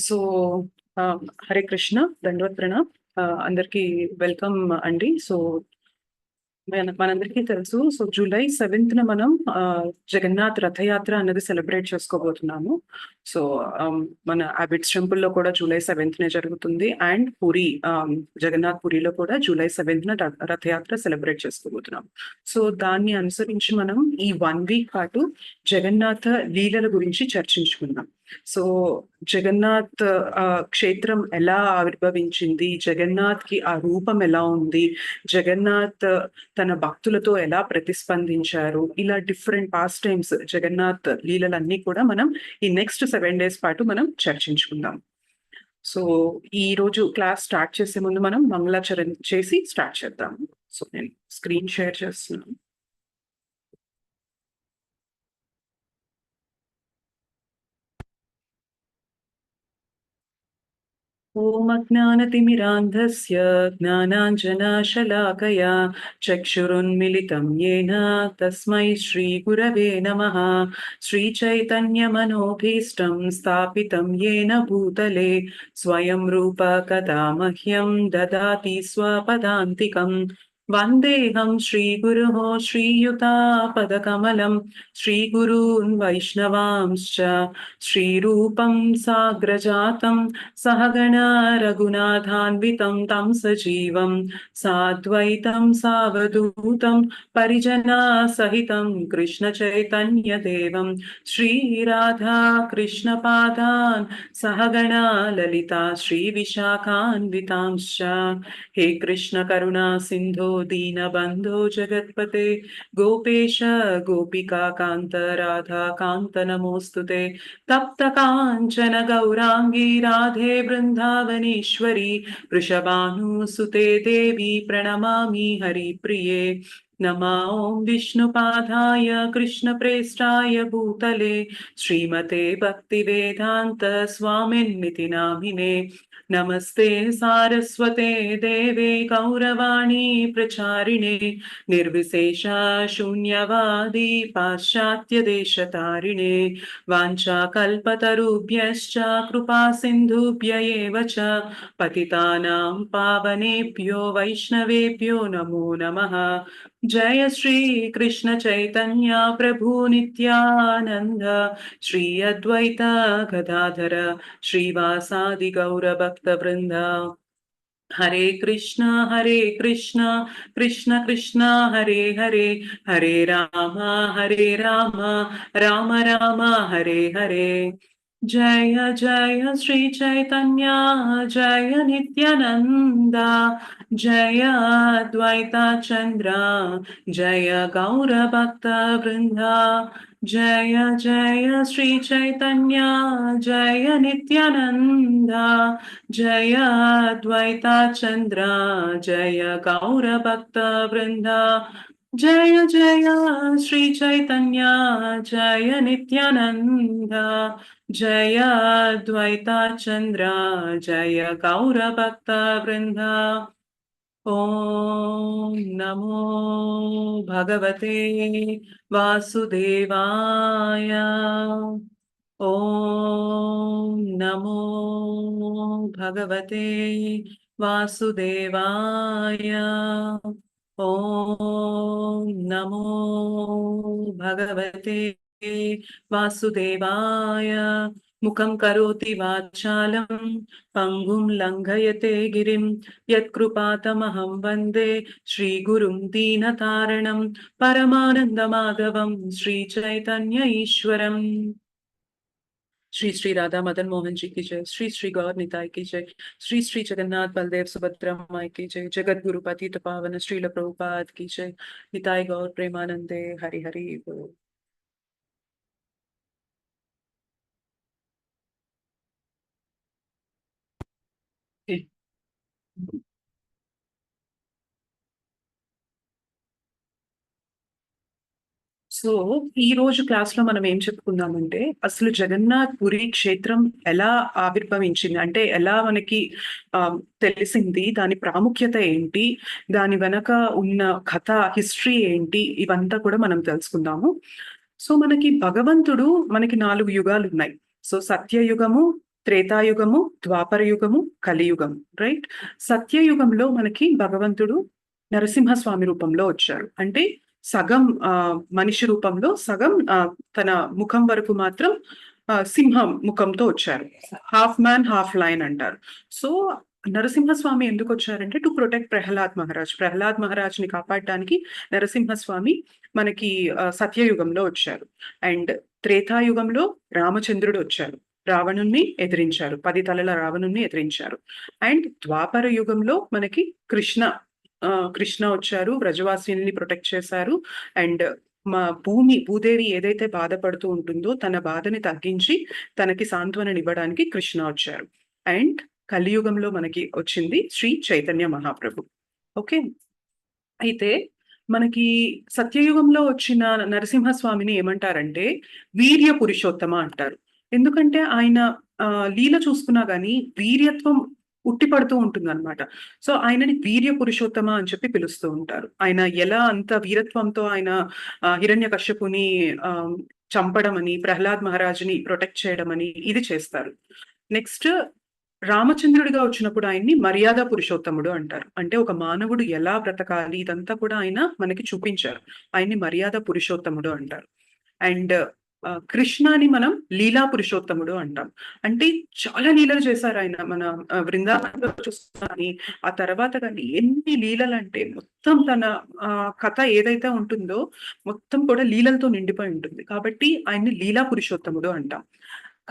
So Hare Krishna, దండవత్ ప్రణామ్. అందరికీ welcome అండి. సో మనందరికీ తెలుసు. సో జూలై 7న మనం జగన్నాథ్ రథయాత్ర అన్నది సెలబ్రేట్ చేసుకోబోతున్నాము. సో మన అబిడ్స్ టెంపుల్లో కూడా జూలై 7నే జరుగుతుంది. అండ్ పూరి, జగన్నాథ్ పూరిలో కూడా జూలై 7న రథయాత్ర సెలబ్రేట్ చేసుకోబోతున్నాం. సో దాన్ని అనుసరించి మనం ఈ 1 వీక్ పాటు జగన్నాథ లీలల గురించి చర్చించుకుందాం. సో జగన్నాథ్ క్షేత్రం ఎలా ఆవిర్భవించింది, జగన్నాథ్‌కి ఆ రూపం ఎలా ఉంది, జగన్నాథ్ తన భక్తులతో ఎలా ప్రతిస్పందించారు, ఇలా డిఫరెంట్ పాస్ట్ టైమ్స్ జగన్నాథ్ లీలలన్నీ కూడా మనం ఈ నెక్స్ట్ 7 డేస్ పాటు మనం చర్చించుకుందాం. సో ఈరోజు క్లాస్ స్టార్ట్ చేసే ముందు మనం మంగళాచరణ చేసి స్టార్ట్ చేద్దాం. సో నేను స్క్రీన్ షేర్ చేస్తున్నాను. ॐ अज्ञानतिमिरान्धस्य ज्ञानाञ्जनशलाकया चक्षुरुन्मिलितं येन तस्मै श्रीगुरवे नमः। श्रीचैतन्यमनोभीष्टं स्थापितं येन भूतले स्वयं रूप कदा मह्यं ददाति स्वपदान्तिकम्। वन्देऽहं श्रीगुरोः श्रीयुतापदकमलं श्रीगुरून् वैष्णवांश्च श्रीरूपं साग्रजातं सहगणा रघुनाथान्वितं तं सजीवं साद्वैतं सावधूतं परिजनसहितं कृष्णचैतन्यदेवं श्रीराधा कृष्णपादान् सहगणा ललिता श्रीविशाखान्वितांश्च। हे कृष्ण करुणा सिन्धो दीनबन्धो जगत्पते गोपेश गोपिका कान्त राधा कान्त नमोऽस्तुते। तप्त काञ्चन गौराङ्गी राधे वृन्दावनेश्वरी वृषभानुसुते देवी प्रणमामि हरिप्रिये। नमः ॐ विष्णुपादाय कृष्णप्रेष्ठाय भूतले श्रीमते भक्तिवेदान्त स्वामिन्निति नामिने। नमस्ते सारस्वते देवे गौरवाणी प्रचारिणे निर्विशेषा शून्यवादी पाश्चात्यदेशतारिणे। वाञ्छाकल्पतरुभ्यश्च कृपा सिन्धुभ्य एव च पतितानां पावनेभ्यो वैष्णवेभ्यो नमो नमः। जय श्री कृष्ण चैतन्य प्रभु नित्यानंद श्री अद्वैत गदाधर श्रीवासादि गौर भक्त वृंद। हरे कृष्ण कृष्ण कृष्ण हरे हरे, हरे राम राम राम हरे हरे। जय जय श्री चैतन्य जय नित्यानंद जय अद्वैता चंद्र जय गौर भक्त वृंद। जय जय श्री चैतन्य जय नित्यानंद जय अद्वैता चंद्र जय गौर भक्त वृंद। जय जय श्री चैतन्य जय नित्यानंद जय अद्वैता चंद्र जय गौर भक्त वृंद। ॐ नमो भगवते वासुदेवाय। ॐ नमो भगवते वासुदेवाय। ॐ नमो भगवते वासुदेवाय। मुखं करोति वाचालं पङ्गुं लङ्घयते गिरिं यत्कृपातमहं वन्दे श्रीगुरुं दीनतारणं परमानन्दमाधवं श्रीचैतन्य ईश्वरम्। श्री श्री राधा मदन मोहन जी की जय, श्री श्री गौर निताय की जय, श्री श्री जगन्नाथ बलदेव सुभद्रा माई की जय, जगत गुरु पतित पावन श्रील प्रभुपाद की जय, निताय गौर प्रेमानंदे हरि हरि बोल। సో ఈ రోజు క్లాస్‌లో మనం ఏం చెప్పుకుందామంటే, అసలు జగన్నాథ్ పురి క్షేత్రం ఎలా ఆవిర్భవించింది? అంటే ఎలా మనకి తెలిసింది? దాని ప్రాముఖ్యత ఏంటి? దాని వెనక ఉన్న కథ, హిస్టరీ ఏంటి? ఇవంతా కూడా మనం తెలుసుకుందాము. సో మనకి భగవంతుడు మనకి 4 యుగాలున్నాయి. సో సత్యయుగము, త్రేతాయుగము, ద్వాపర యుగము, కలియుగము, రైట్? సత్యయుగంలో మనకి భగవంతుడు నరసింహస్వామి రూపంలో వచ్చారు. అంటే సగం మనిషి రూపంలో, సగం తన ముఖం వరకు మాత్రం సింహం ముఖంతో వచ్చారు. హాఫ్ మ్యాన్ హాఫ్ లైన్ అంటారు. సో నరసింహస్వామి ఎందుకు వచ్చారంటే టు ప్రొటెక్ట్ ప్రహ్లాద్ మహారాజ్. ప్రహ్లాద్ మహారాజ్ ని కాపాడడానికి నరసింహస్వామి మనకి సత్యయుగంలో వచ్చారు. అండ్ త్రేతాయుగంలో రామచంద్రుడు వచ్చారు, రావణుణ్ణి ఎదిరించారు, 10 తలల రావణుణ్ణి ఎదిరించారు. అండ్ ద్వాపర యుగంలో మనకి కృష్ణ వచ్చారు, బ్రజవాసిని ప్రొటెక్ట్ చేశారు. అండ్ మా భూదేవి ఏదైతే బాధపడుతూ ఉంటుందో తన బాధని తగ్గించి తనకి సాంత్వననివ్వడానికి కృష్ణ వచ్చారు. అండ్ కలియుగంలో మనకి వచ్చింది శ్రీ చైతన్య మహాప్రభు. ఓకే, అయితే మనకి సత్యయుగంలో వచ్చిన నరసింహస్వామిని ఏమంటారంటే వీర్య పురుషోత్తమ అంటారు. ఎందుకంటే ఆయన లీల చూసుకున్నా గానీ వీర్యత్వం ఉట్టిపడుతూ ఉంటుందన్నమాట. సో ఆయనని వీర్య పురుషోత్తమ అని చెప్పి పిలుస్తూ ఉంటారు. ఆయన ఎలా అంత వీరత్వంతో ఆయన హిరణ్యకశ్యపుని చంపడం అని, ప్రహ్లాద్ మహారాజుని ప్రొటెక్ట్ చేయడం అని ఇది చేస్తారు. నెక్స్ట్ రామచంద్రుడిగా వచ్చినప్పుడు ఆయన్ని మర్యాద పురుషోత్తముడు అంటారు. అంటే ఒక మానవుడు ఎలా బ్రతకాలి ఇదంతా కూడా ఆయన మనకి చూపించారు. ఆయన్ని మర్యాద పురుషోత్తముడు అంటారు. అండ్ కృష్ణని మనం లీలా పురుషోత్తముడు అంటాం. అంటే చాలా లీలలు చేశారు ఆయన. మన బృందావనంలో చూసుకుని ఆ తర్వాత కానీ ఎన్ని లీలలు అంటే మొత్తం తన కథ ఏదైతే ఉంటుందో మొత్తం కూడా లీలలతో నిండిపోయి ఉంటుంది. కాబట్టి ఆయన్ని లీలా పురుషోత్తముడు అంటాం.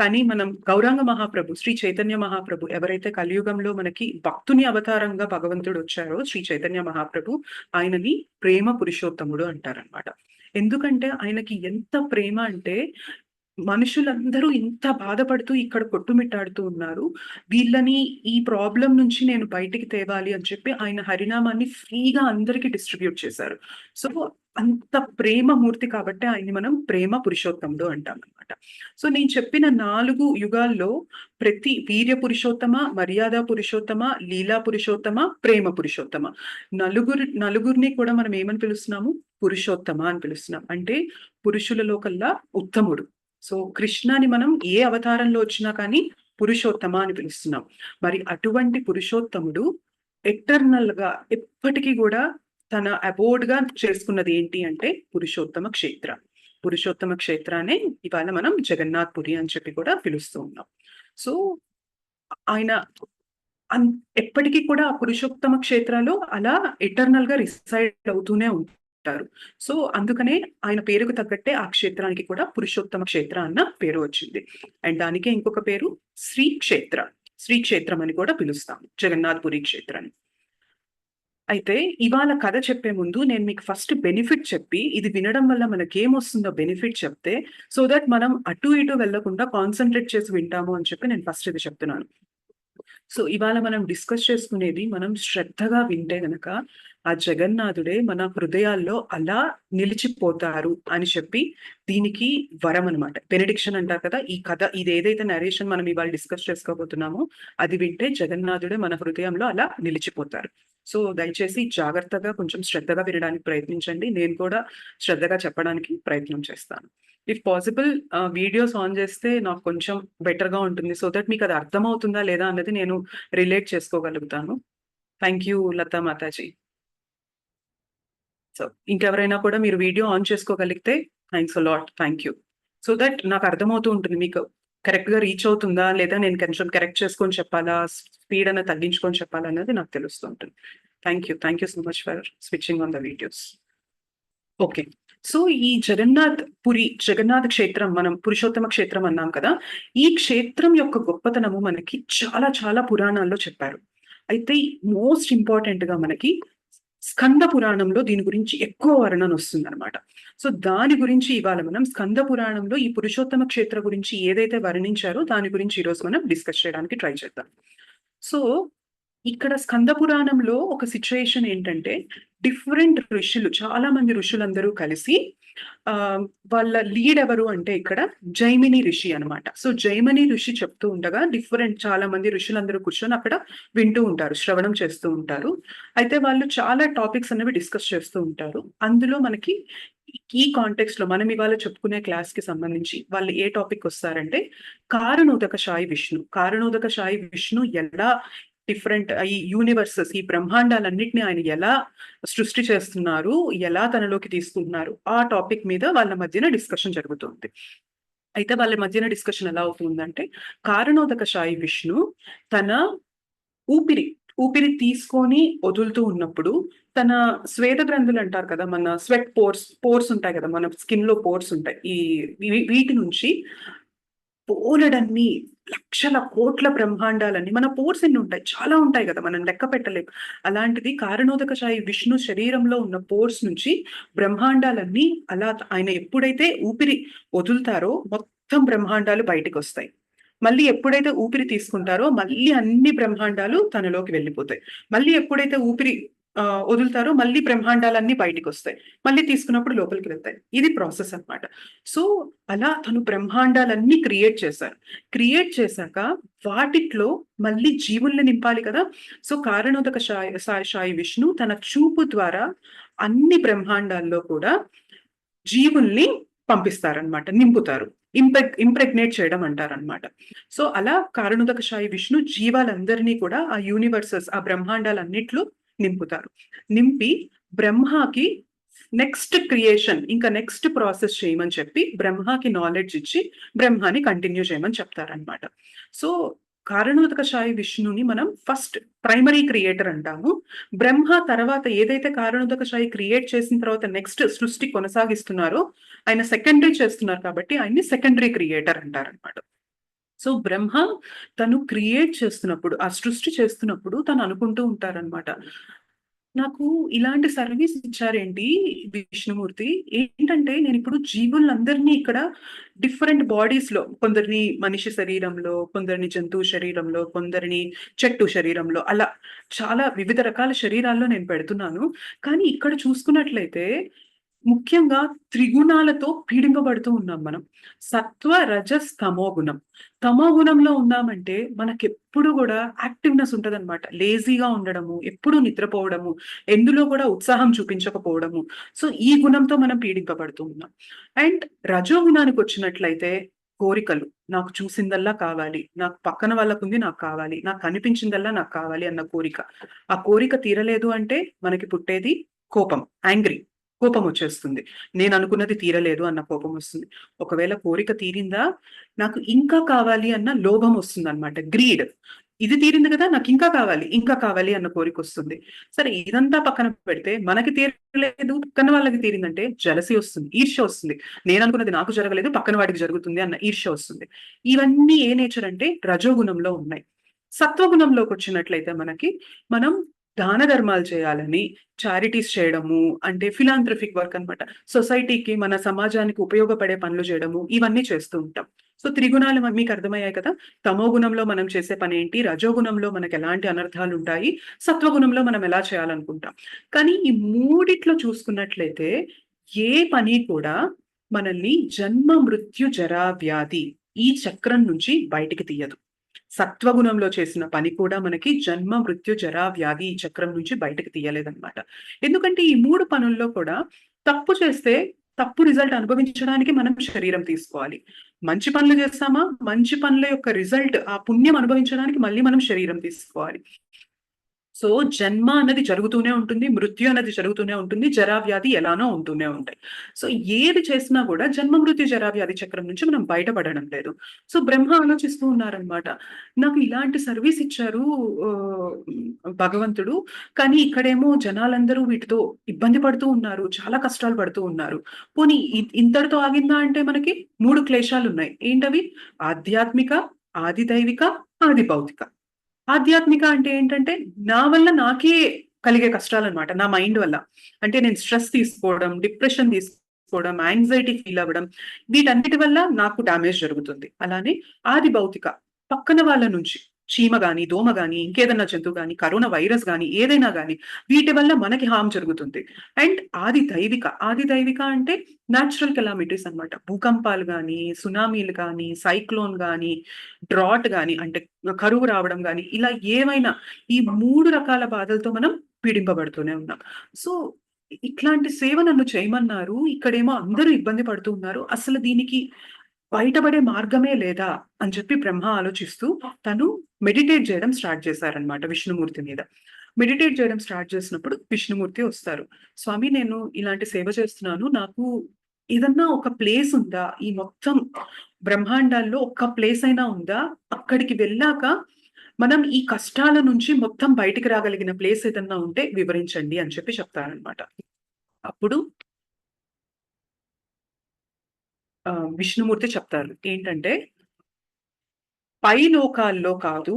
కానీ మనం గౌరాంగ మహాప్రభు, శ్రీ చైతన్య మహాప్రభు ఎవరైతే కలియుగంలో మనకి భక్తుని అవతారంగా భగవంతుడు వచ్చారో శ్రీ చైతన్య మహాప్రభు, ఆయనని ప్రేమ పురుషోత్తముడు అంటారనమాట. ఎందుకంటే ఆయనకి ఎంత ప్రేమ అంటే మనుషులందరూ ఇంత బాధపడుతూ ఇక్కడ కొట్టుమిట్టాడుతూ ఉన్నారు, వీళ్ళని ఈ ప్రాబ్లం నుంచి నేను బయటికి తేవాలి అని చెప్పి ఆయన హరినామాన్ని ఫ్రీగా అందరికీ డిస్ట్రిబ్యూట్ చేశారు. సో అంత ప్రేమ మూర్తి కాబట్టి ఆయన్ని మనం ప్రేమ పురుషోత్తముడు అంటాం అనమాట. సో నేను చెప్పిన 4 యుగాల్లో ప్రతి వీర్య పురుషోత్తమ, మర్యాద పురుషోత్తమ, లీలా పురుషోత్తమ, ప్రేమ పురుషోత్తమ నలుగురిని కూడా మనం ఏమని పిలుస్తున్నాము? పురుషోత్తమ అని పిలుస్తున్నాం. అంటే పురుషులలో కల్లా ఉత్తముడు. సో కృష్ణని మనం ఏ అవతారంలో వచ్చినా కానీ పురుషోత్తమ అని పిలుస్తున్నాం. మరి అటువంటి పురుషోత్తముడు ఎటర్నల్ గా ఎప్పటికీ కూడా తన అబోర్డ్ గా చేసుకున్నది ఏంటి అంటే పురుషోత్తమ క్షేత్ర. పురుషోత్తమ క్షేత్రాన్ని ఇవాళ మనం జగన్నాథ్ పురి అని చెప్పి కూడా పిలుస్తూ ఉన్నాం. సో ఆయన ఎప్పటికీ కూడా ఆ పురుషోత్తమ క్షేత్రాలు అలా ఎటర్నల్ గా రిసైడ్ అవుతూనే ఉంటారు. సో అందుకనే ఆయన పేరుకు తగ్గట్టే ఆ క్షేత్రానికి కూడా పురుషోత్తమ క్షేత్ర అన్న పేరు వచ్చింది. అండ్ దానికే ఇంకొక పేరు శ్రీ క్షేత్రం అని కూడా పిలుస్తాం, జగన్నాథ్ పురి క్షేత్రాన్ని. అయితే ఇవాళ కథ చెప్పే ముందు నేను మీకు ఫస్ట్ బెనిఫిట్ చెప్పి, ఇది వినడం వల్ల మనకేమొస్తుందో బెనిఫిట్ చెప్తే, సో దట్ మనం అటు ఇటు వెళ్లకుండా కాన్సన్ట్రేట్ చేసి వింటాము అని చెప్పి నేను ఫస్ట్ ఇది చెప్తున్నాను. సో ఇవాళ మనం డిస్కస్ చేసుకునేది మనం శ్రద్ధగా వింటే గనక ఆ జగన్నాథుడే మన హృదయాల్లో అలా నిలిచిపోతారు అని చెప్పి దీనికి వరం అనమాట. బెనెడిక్షన్ అంటారు కదా, ఈ కథ ఇది ఏదైతే నరేషన్ మనం ఇవాళ డిస్కస్ చేసుకోబోతున్నామో అది వింటే జగన్నాథుడే మన హృదయంలో అలా నిలిచిపోతారు. సో దయచేసి జాగ్రత్తగా కొంచెం శ్రద్ధగా వినడానికి ప్రయత్నించండి. నేను కూడా శ్రద్ధగా చెప్పడానికి ప్రయత్నం చేస్తాను. ఇఫ్ పాసిబుల్ వీడియోస్ ఆన్ చేస్తే నాకు కొంచెం బెటర్గా ఉంటుంది, సో దట్ మీకు అది అర్థమవుతుందా లేదా అన్నది నేను రిలేట్ చేసుకోగలుగుతాను. Thank you Latha Mataji. So ఇంకెవరైనా కూడా మీరు వీడియో ఆన్ చేసుకోగలిగితే thanks a lot, thank you. So that నాకు అర్థమవుతూ ఉంటుంది మీకు కరెక్ట్గా రీచ్ అవుతుందా లేదా, నేను కొంచెం కరెక్ట్ చేసుకొని చెప్పాలా, స్పీడ్ అన్న తగ్గించుకొని చెప్పాలా అన్నది నాకు తెలుస్తూ ఉంటుంది. Thank you so much for switching on the videos. Okay, so ఈ జగన్నాథ్ క్షేత్రం మనం పురుషోత్తమ క్షేత్రం అన్నాం కదా, ఈ క్షేత్రం యొక్క గొప్పతనము మనకి చాలా చాలా పురాణాల్లో చెప్పారు. అయితే మోస్ట్ ఇంపార్టెంట్ గా మనకి స్కంద పురాణంలో దీని గురించి ఎక్కువ వర్ణన వస్తుంది అనమాట. సో దాని గురించి ఇవాళ మనం స్కంద పురాణంలో ఈ పురుషోత్తమ క్షేత్ర గురించి ఏదైతే వర్ణించారో దాని గురించి ఈరోజు మనం డిస్కస్ చేయడానికి ట్రై చేద్దాం. సో ఇక్కడ స్కంద పురాణంలో ఒక సిచ్యుయేషన్ ఏంటంటే, డిఫరెంట్ ఋషులు, చాలా మంది ఋషులందరూ కలిసి వాళ్ళ లీడ్ ఎవరు అంటే ఇక్కడ జైమిని ఋషి అనమాట. సో జైమిని ఋషి చెప్తూ ఉండగా చాలా మంది ఋషులందరూ కూర్చొని అక్కడ వింటూ ఉంటారు, శ్రవణం చేస్తూ ఉంటారు. అయితే వాళ్ళు చాలా టాపిక్స్ అనేవి డిస్కస్ చేస్తూ ఉంటారు. అందులో మనకి ఈ కాంటెక్స్ట్ లో మనం ఇవాళ చెప్పుకునే క్లాస్ కి సంబంధించి వాళ్ళు ఏ టాపిక్ వస్తారంటే కారణోదక శాయి విష్ణు ఎలా డిఫరెంట్ ఈ యూనివర్సెస్, ఈ బ్రహ్మాండాలన్నిటిని ఆయన ఎలా సృష్టి చేస్తున్నారు, ఎలా తనలోకి తీసుకుంటున్నారు, ఆ టాపిక్ మీద వాళ్ళ మధ్యన డిస్కషన్ జరుగుతుంది. అయితే వాళ్ళ మధ్యన డిస్కషన్ ఎలా అవుతుందంటే కారణోదక శాయి విష్ణు తన ఊపిరి తీసుకొని వదులుతూ ఉన్నప్పుడు తన శ్వేత గ్రంథులు అంటారు కదా, మన స్వెట్ పోర్స్ ఉంటాయి కదా, మన స్కిన్ లో పోర్స్ ఉంటాయి, వీటి నుంచి బోలెడన్ని లక్షల కోట్ల బ్రహ్మాండాలన్నీ మన పోర్స్ ఎన్ని ఉంటాయి, చాలా ఉంటాయి కదా, మనం లెక్క పెట్టలేం. అలాంటిది కారణోదక శాయి విష్ణు శరీరంలో ఉన్న పోర్స్ నుంచి బ్రహ్మాండాలన్నీ అలా ఆయన ఎప్పుడైతే ఊపిరి వదులుతారో మొత్తం బ్రహ్మాండాలు బయటికి వస్తాయి. మళ్ళీ ఎప్పుడైతే ఊపిరి తీసుకుంటారో మళ్ళీ అన్ని బ్రహ్మాండాలు తనలోకి వెళ్ళిపోతాయి. మళ్ళీ ఎప్పుడైతే ఊపిరి వదులుతారో మళ్ళీ బ్రహ్మాండాలన్నీ బయటికి వస్తాయి. మళ్ళీ తీసుకున్నప్పుడు లోపలికి వెళ్తాయి. ఇది ప్రాసెస్ అన్నమాట. సో అలా తను బ్రహ్మాండాలన్నీ క్రియేట్ చేశాక వాటిట్లో మళ్ళీ జీవుల్ని నింపాలి కదా. సో కారణోదక శాయి విష్ణు తన చూపు ద్వారా అన్ని బ్రహ్మాండాల్లో కూడా జీవుల్ని పంపిస్తారనమాట, నింపుతారు. ఇంప్రెగ్నేట్ చేయడం అంటారనమాట. సో అలా కారణోదక శాయి విష్ణు జీవాలందరినీ కూడా ఆ యూనివర్సెస్, ఆ బ్రహ్మాండాలన్నిట్లో నింపుతారు. నింపి బ్రహ్మకి నెక్స్ట్ క్రియేషన్, ఇంకా నెక్స్ట్ ప్రాసెస్ చేయమని చెప్పి బ్రహ్మకి నాలెడ్జ్ ఇచ్చి బ్రహ్మాని కంటిన్యూ చేయమని చెప్తారనమాట. సో కారణోదక శాయి విష్ణుని మనం ఫస్ట్ ప్రైమరీ క్రియేటర్ అంటాము. బ్రహ్మ తర్వాత ఏదైతే కారణోదక శాయి క్రియేట్ చేసిన తర్వాత నెక్స్ట్ సృష్టి కొనసాగిస్తున్నారో ఆయన సెకండరీ చేస్తున్నారు కాబట్టి ఆయన్ని సెకండరీ క్రియేటర్ అంటారనమాట. సో బ్రహ్మ తను క్రియేట్ చేస్తున్నప్పుడు, ఆ సృష్టి చేస్తున్నప్పుడు తను అనుకుంటూ ఉంటారనమాట, నాకు ఇలాంటి సర్వీస్ ఇచ్చారేంటి విష్ణుమూర్తి, ఏంటంటే నేను ఇప్పుడు జీవులందరినీ ఇక్కడ డిఫరెంట్ బాడీస్ లో, కొందరిని మనిషి శరీరంలో, కొందరిని జంతువు శరీరంలో, కొందరిని చెట్టు శరీరంలో, అలా చాలా వివిధ రకాల శరీరాల్లో నేను పెడుతున్నాను. కానీ ఇక్కడ చూసుకున్నట్లయితే ముఖ్యంగా త్రిగుణాలతో పీడింపబడుతూ ఉన్నాం మనం. సత్వ, రజస్, తమో గుణం. తమో గుణంలో ఉన్నామంటే మనకెప్పుడు కూడా యాక్టివ్‌నెస్ ఉంటదనమాట. లేజీగా ఉండడము, ఎప్పుడూ నిద్రపోవడము, ఎందులో కూడా ఉత్సాహం చూపించకపోవడము. సో, ఈ గుణంతో మనం పీడింపబడుతూ ఉన్నాం. అండ్ రజో గుణానికొచ్చినట్లయితే కోరికలు. నాకు చూసిందల్లా కావాలి, నాకు పక్కన వాళ్ళకుంది నాకు కావాలి, నాకు కనిపించిందల్లా నాకు కావాలి అన్న కోరిక. ఆ కోరిక తీరలేదు అంటే మనకి పుట్టేది కోపం, యాంగ్రీ. కోపమొచ్చేస్తుంది. నేననుకున్నది తీరలేదు అన్న కోపమొస్తుంది. ఒకవేళ కోరిక తీరిందా, నాకు ఇంకా కావాలి అన్న లోభమొస్తుందనమాట. గ్రీడ్. ఇది తీరింది కదా, నాకింకా కావాలి, ఇంకా కావాలి అన్న కోరికొస్తుంది. సరే ఇదంతా పక్కన పెడితే మనకి తీరలేదు, పక్కన వాళ్ళకి తీరిందంటే జలసీ వస్తుంది, ఈర్ష్య వస్తుంది. నేననుకున్నది నాకు జరగలేదు, పక్కన వాడికి జరుగుతుంది అన్న ఈర్ష్య వస్తుంది. ఇవన్నీ ఏ నేచర్ అంటే రజోగుణంలో ఉన్నాయి. సత్వగుణంలోకొచ్చినట్లయితే మనం దాన ధర్మాలు చేయాలని, చారిటీస్ చేయడము, అంటే ఫిలాంథ్రఫిక్ వర్క్ అనమాట. సొసైటీకి, మన సమాజానికి ఉపయోగపడే పనులు చేయడము, ఇవన్నీ చేస్తూ ఉంటాం. సో త్రిగుణాలు మీకు అర్థమయ్యాయి కదా. తమో గుణంలో మనం చేసే పని ఏంటి, రజోగుణంలో మనకు ఎలాంటి అనర్థాలు ఉంటాయి, సత్వగుణంలో మనం ఎలా చేయాలనుకుంటాం. కానీ ఈ మూడిట్లో చూసుకున్నట్లయితే ఏ పని కూడా మనల్ని జన్మ, మృత్యు, జరా, వ్యాధి ఈ చక్రం నుంచి బయటికి తీయదు. సత్వగుణంలో చేసిన పని కూడా మనకి జన్మ, మృత్యు, జరా, వ్యాధి ఈ చక్రం నుంచి బయటకి తీయలేదనమాట. ఎందుకంటే ఈ 3 పనుల్లో కూడా తప్పు చేస్తే తప్పు రిజల్ట్ అనుభవించడానికి మనం శరీరం తీసుకోవాలి. మంచి పనులు చేస్తామా, మంచి పనుల యొక్క రిజల్ట్, ఆ పుణ్యం అనుభవించడానికి మళ్ళీ మనం శరీరం తీసుకోవాలి. సో జన్మ అన్నది జరుగుతూనే ఉంటుంది, మృత్యు అన్నది జరుగుతూనే ఉంటుంది, జరా, వ్యాధి ఎలానో ఉంటూనే ఉంటాయి. సో ఏది చేసినా కూడా జన్మ, మృత్యు, జరా, వ్యాధి చక్రం నుంచి మనం బయటపడడం లేదు. సో బ్రహ్మ ఆలోచిస్తూ ఉన్నారనమాట, నాకు ఇలాంటి సర్వీస్ ఇచ్చారు భగవంతుడు, కానీ ఇక్కడేమో జనాలందరూ వీటితో ఇబ్బంది పడుతూ ఉన్నారు, చాలా కష్టాలు పడుతూ ఉన్నారు. పోనీ ఇంతటితో ఆగిందా అంటే మనకి 3 క్లేశాలున్నాయి. ఏంటవి? ఆధ్యాత్మిక, ఆది దైవిక, ఆది భౌతిక. ఆధ్యాత్మిక అంటే ఏంటంటే, నా వల్ల నాకే కలిగే కష్టాలనమాట. నా మైండ్ వల్ల. అంటే నేను స్ట్రెస్ తీసుకోవడం, డిప్రెషన్ తీసుకోవడం, యాంగ్జైటీ ఫీల్ అవ్వడం, వీటన్నిటి వల్ల నాకు డ్యామేజ్ జరుగుతుంది. అలానే ఆది భౌతిక, పక్కన వాళ్ళ నుంచి, చీమ గాని, దోమ గాని, ఇంకేదన్నా జంతువు గాని, కరోనా వైరస్ గాని, ఏదైనా గాని వీటి వల్ల మనకి హార్మ్ జరుగుతుంది. అండ్ ఆది దైవిక అంటే న్యాచురల్ కెలామిటీస్ అన్నమాట. భూకంపాలు గాని, సునామీలు గాని, సైక్లోన్ గాని, డ్రాట్ గాని అంటే కరువు రావడం గాని, ఇలా ఏవైనా ఈ 3 రకాల బాధలతో మనం పీడింపబడుతూనే ఉన్నాం. సో, ఇట్లాంటి సేవ నన్ను చేయమన్నారు. ఇక్కడేమో అందరూ ఇబ్బంది పడుతూ ఉన్నారు. అసలు దీనికి బయటపడే మార్గమే లేదా అని చెప్పి బ్రహ్మ ఆలోచిస్తూ తను మెడిటేట్ చేయడం స్టార్ట్ చేశారనమాట విష్ణుమూర్తి మీద. మెడిటేట్ చేయడం స్టార్ట్ చేసినప్పుడు విష్ణుమూర్తి వస్తారు. స్వామి నేను ఇలాంటి సేవ చేస్తున్నాను. నాకు ఏదన్నా ఒక ప్లేస్ ఉందా? ఈ మొత్తం బ్రహ్మాండాల్లో ఒక్క ప్లేస్ అయినా ఉందా? అక్కడికి వెళ్ళాక మనం ఈ కష్టాల నుంచి మొత్తం బయటికి రాగలిగిన ప్లేస్ ఏదన్నా ఉంటే వివరించండి అని చెప్పి చెప్తారనమాట. అప్పుడు విష్ణుమూర్తి చెప్తారు. ఏంటంటే, పై లోకాల్లో కాదు,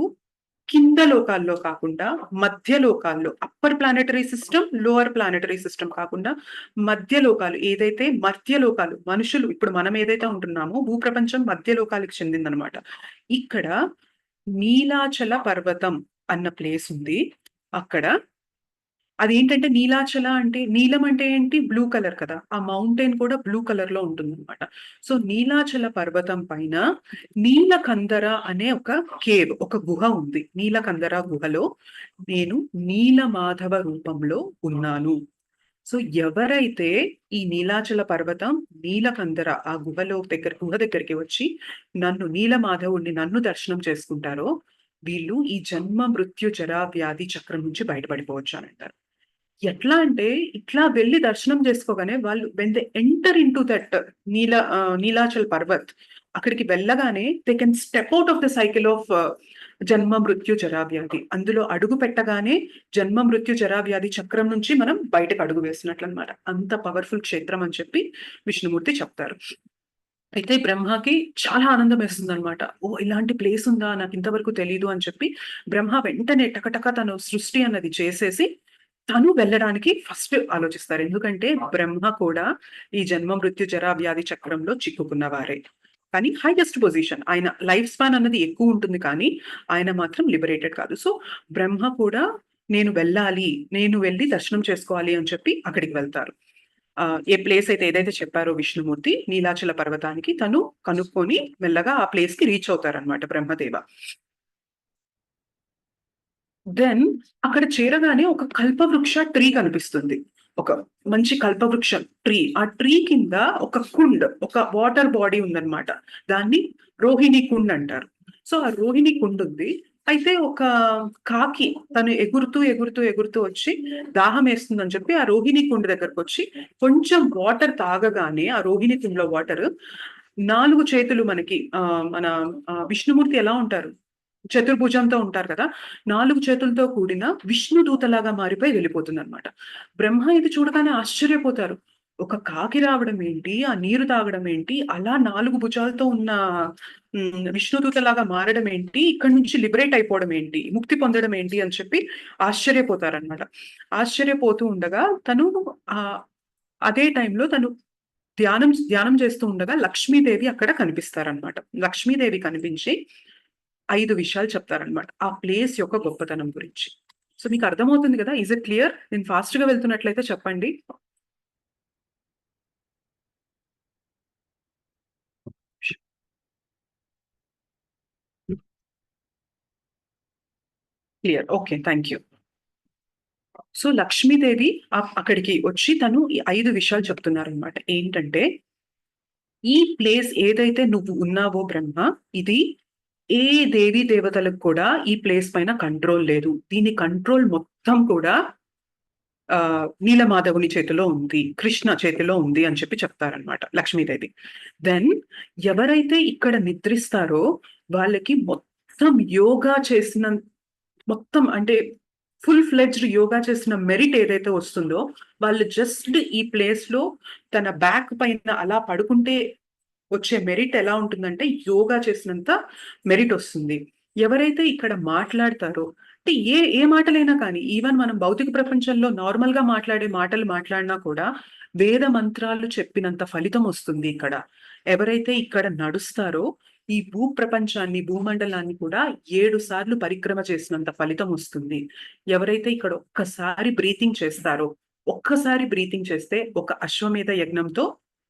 కింద లోకాల్లో కాకుండా, మధ్య లోకాల్లో upper planetary system, lower planetary system కాకుండా, మధ్య లోకాలు ఏదైతే మధ్య లోకాలు మనుషులు ఇప్పుడు మనం ఏదైతే ఉంటున్నామో భూప్రపంచం మధ్య లోకాలకు చెందిందనమాట. ఇక్కడ నీలాచల పర్వతం అన్న ప్లేస్ ఉంది. అక్కడ అదేంటంటే నీలాచల అంటే నీలం అంటే ఏంటి? బ్లూ కలర్ కదా! ఆ మౌంటైన్ కూడా బ్లూ కలర్‌లో ఉంటుందనమాట. సో, నీలాచల పర్వతం పైన నీలకందర అనే ఒక కేవ్, ఒక గుహ ఉంది. నీలకందర గుహలో నేను నీలమాధవ రూపంలో ఉన్నాను. సో, ఎవరైతే ఈ నీలాచల పర్వతం, నీలకందర ఆ గుహ దగ్గరికి వచ్చి నన్ను దర్శనం చేసుకుంటారో, వీళ్ళు ఈ జన్మ, మృత్యు, జరా, వ్యాధి చక్రం నుంచి బయటపడిపోవచ్చు అనంటారు. ఎట్లా అంటే, ఇట్లా వెళ్లి దర్శనం జేసుకోగానే వాళ్ళు when they enter into that Nilachal Parvat అక్కడికి వెళ్ళగానే they can step out of the cycle of జన్మ, మృత్యు, జరా, వ్యాధి. అందులో అడుగు పెట్టగానే జన్మ, మృత్యు, జరా, వ్యాధి చక్రం నుంచి మనం బయటకు అడుగు వేసినట్లనమాట. అంత పవర్‌ఫుల్ క్షేత్రం అని చెప్పి విష్ణుమూర్తి చెప్తారు. అయితే బ్రహ్మకి చాలా ఆనందమేస్తుందనమాట. ఓహ్! ఇలాంటి ప్లేస్ ఉందా? నాకింతవరకు తెలీదు అని చెప్పి బ్రహ్మ వెంటనే టకటక తను సృష్టి అన్నది చేసేసి తను వెళ్ళడానికి ఫస్ట్ ఆలోచిస్తారు. ఎందుకంటే బ్రహ్మ కూడా ఈ జన్మ, మృత్యు, జరా, వ్యాధి చక్రంలో చిక్కుకున్నవారే. కానీ హైయెస్ట్ పొజిషన్. ఆయన లైఫ్ స్పాన్ అన్నది ఎక్కువుంటుంది కానీ, ఆయన మాత్రం లిబరేటెడ్ కాదు. సో, బ్రహ్మ కూడా నేను వెళ్ళాలి, నేను వెళ్లి దర్శనం చేసుకోవాలి అని చెప్పి అక్కడికి వెళ్తారు. ఏ ప్లేస్ అయితే ఏదైతే చెప్పారో విష్ణుమూర్తి నీలాచల పర్వతానికి తను కనుక్కొని మెల్లగా ఆ ప్లేస్‌కి రీచ్ అవుతారనమాట బ్రహ్మదేవ. దెన్ అక్కడ చేరగానే ఒక కల్పవృక్ష ట్రీ కనిపిస్తుంది. ఒక మంచి కల్పవృక్ష ట్రీ. ఆ ట్రీ కింద ఒక వాటర్ బాడీ ఉందన్నమాట. దాన్ని రోహిణి కుండ్ అంటారు. సో, ఆ రోహిణి కుండ్ ఉంది. అయితే ఒక కాకి తను ఎగురుతూ వచ్చి దాహమేస్తుందని చెప్పి ఆ రోహిణి కుండ్ దగ్గరకొచ్చి కొంచెం వాటర్ తాగగానే ఆ రోహిణి కుండ్‌లో వాటరు 4 చేతులు మనకి మన విష్ణుమూర్తి ఎలా ఉంటారు? చతుర్భుజంతో ఉంటారు కదా! 4 చేతులతో కూడిన విష్ణు దూతలాగా మారిపోయి వెళ్ళిపోతుందనమాట. బ్రహ్మ ఇది చూడగానే ఆశ్చర్యపోతారు. ఒక కాకి రావడం ఏంటి? ఆ నీరు తాగడం ఏంటి? అలా 4 భుజాలతో ఉన్న విష్ణుదూతలాగా మారడం ఏంటి? ఇక్కడి నుంచి లిబరేట్ అయిపోవడం ఏంటి? ముక్తి పొందడం ఏంటి? అని చెప్పి ఆశ్చర్యపోతారనమాట. ఆశ్చర్యపోతూ ఉండగా తను ఆహ్, అదే టైంలో తను ధ్యానం చేస్తూ ఉండగా లక్ష్మీదేవి అక్కడ కనిపిస్తారనమాట. లక్ష్మీదేవి కనిపించి 5 విషయాలు చెప్తారనమాట. ఆ ప్లేస్ యొక్క గొప్పతనం గురించి. సో, మీకు అర్థమవుతుంది గదా! Is it clear? నేను ఫాస్ట్‌గా వెళ్తున్నట్లయితే చెప్పండి. Clear. Okay. Thank you. So, Lakshmidevi అక్కడికి వచ్చి తను ఈ 5 విషయాలు చెప్తున్నారనమాట. ఏంటంటే, ఈ ప్లేస్ ఏదైతే నువ్వు ఉన్నావో బ్రహ్మ, ఇది ఏ దేవీ దేవతలకు కూడా ఈ ప్లేస్ పైన కంట్రోల్ లేదు. దీని కంట్రోల్ మొత్తం కూడా నీలమాధవుని చేతిలో ఉంది. కృష్ణ చేతిలో ఉంది అని చెప్పి చెప్తారనమాట లక్ష్మీదేవి. దెన్ ఎవరైతే ఇక్కడ నిద్రిస్తారో వాళ్ళకి మొత్తం యోగా చేసిన మొత్తం అంటే ఫుల్ ఫ్లెడ్జ్డ్ యోగా చేసిన మెరిట్ ఏదైతే వస్తుందో, వాళ్ళు జస్ట్ ఈ ప్లేస్‌లో తన బ్యాక్ పైన అలా పడుకుంటే వచ్చే మెరిట్ ఎలా ఉంటుందంటే, యోగా చేసినంత మెరిట్ ఒస్తుంది. ఎవరైతే ఇక్కడ మాట్లాడతారో అంటే ఏ మాటలైనా కానీ, ఈవెన్ మనం భౌతిక ప్రపంచంలో నార్మల్‌గా మాట్లాడే మాటలు మాట్లాడినా కూడా, వేద మంత్రాలు చెప్పినంత ఫలితం ఒస్తుంది ఇక్కడ. ఎవరైతే ఇక్కడ నడుస్తారో, ఈ భూప్రపంచాన్ని, భూమండలాన్ని కూడా 7 సార్లు పరిక్రమ చేసినంత ఫలితం వస్తుంది. ఎవరైతే ఇక్కడ ఒక్కసారి బ్రీతింగ్ చేస్తారో, ఒక్కసారి బ్రీతింగ్ చేస్తే ఒక అశ్వమేధ యజ్ఞంతో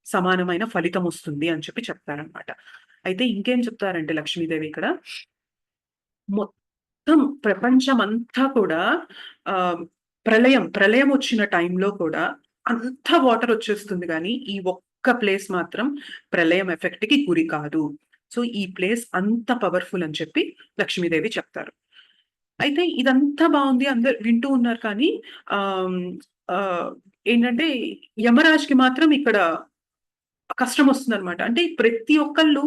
సమానమైన ఫలితం వస్తుంది అని చెప్పి చెప్తారనమాట. అయితే ఇంకేం చెప్తారంటే లక్ష్మీదేవి ఇక్కడ, మొత్తం ప్రపంచం అంతా కూడా ప్రళయం వచ్చిన టైంలో కూడా అంతా వాటర్ వచ్చేస్తుంది, కానీ ఈ ఒక్క ప్లేస్ మాత్రం ప్రళయం ఎఫెక్ట్ కి గురి కాదు. సో ఈ ప్లేస్ అంత పవర్ఫుల్ అని చెప్పి లక్ష్మీదేవి చెప్తారు. అయితే ఇదంతా బాగుంది, అందరు వింటూ ఉన్నారు, కానీ ఏంటంటే యమరాజ్కి మాత్రం ఇక్కడ కష్టం వస్తుందన్నమాట. అంటే ప్రతి ఒక్కళ్ళు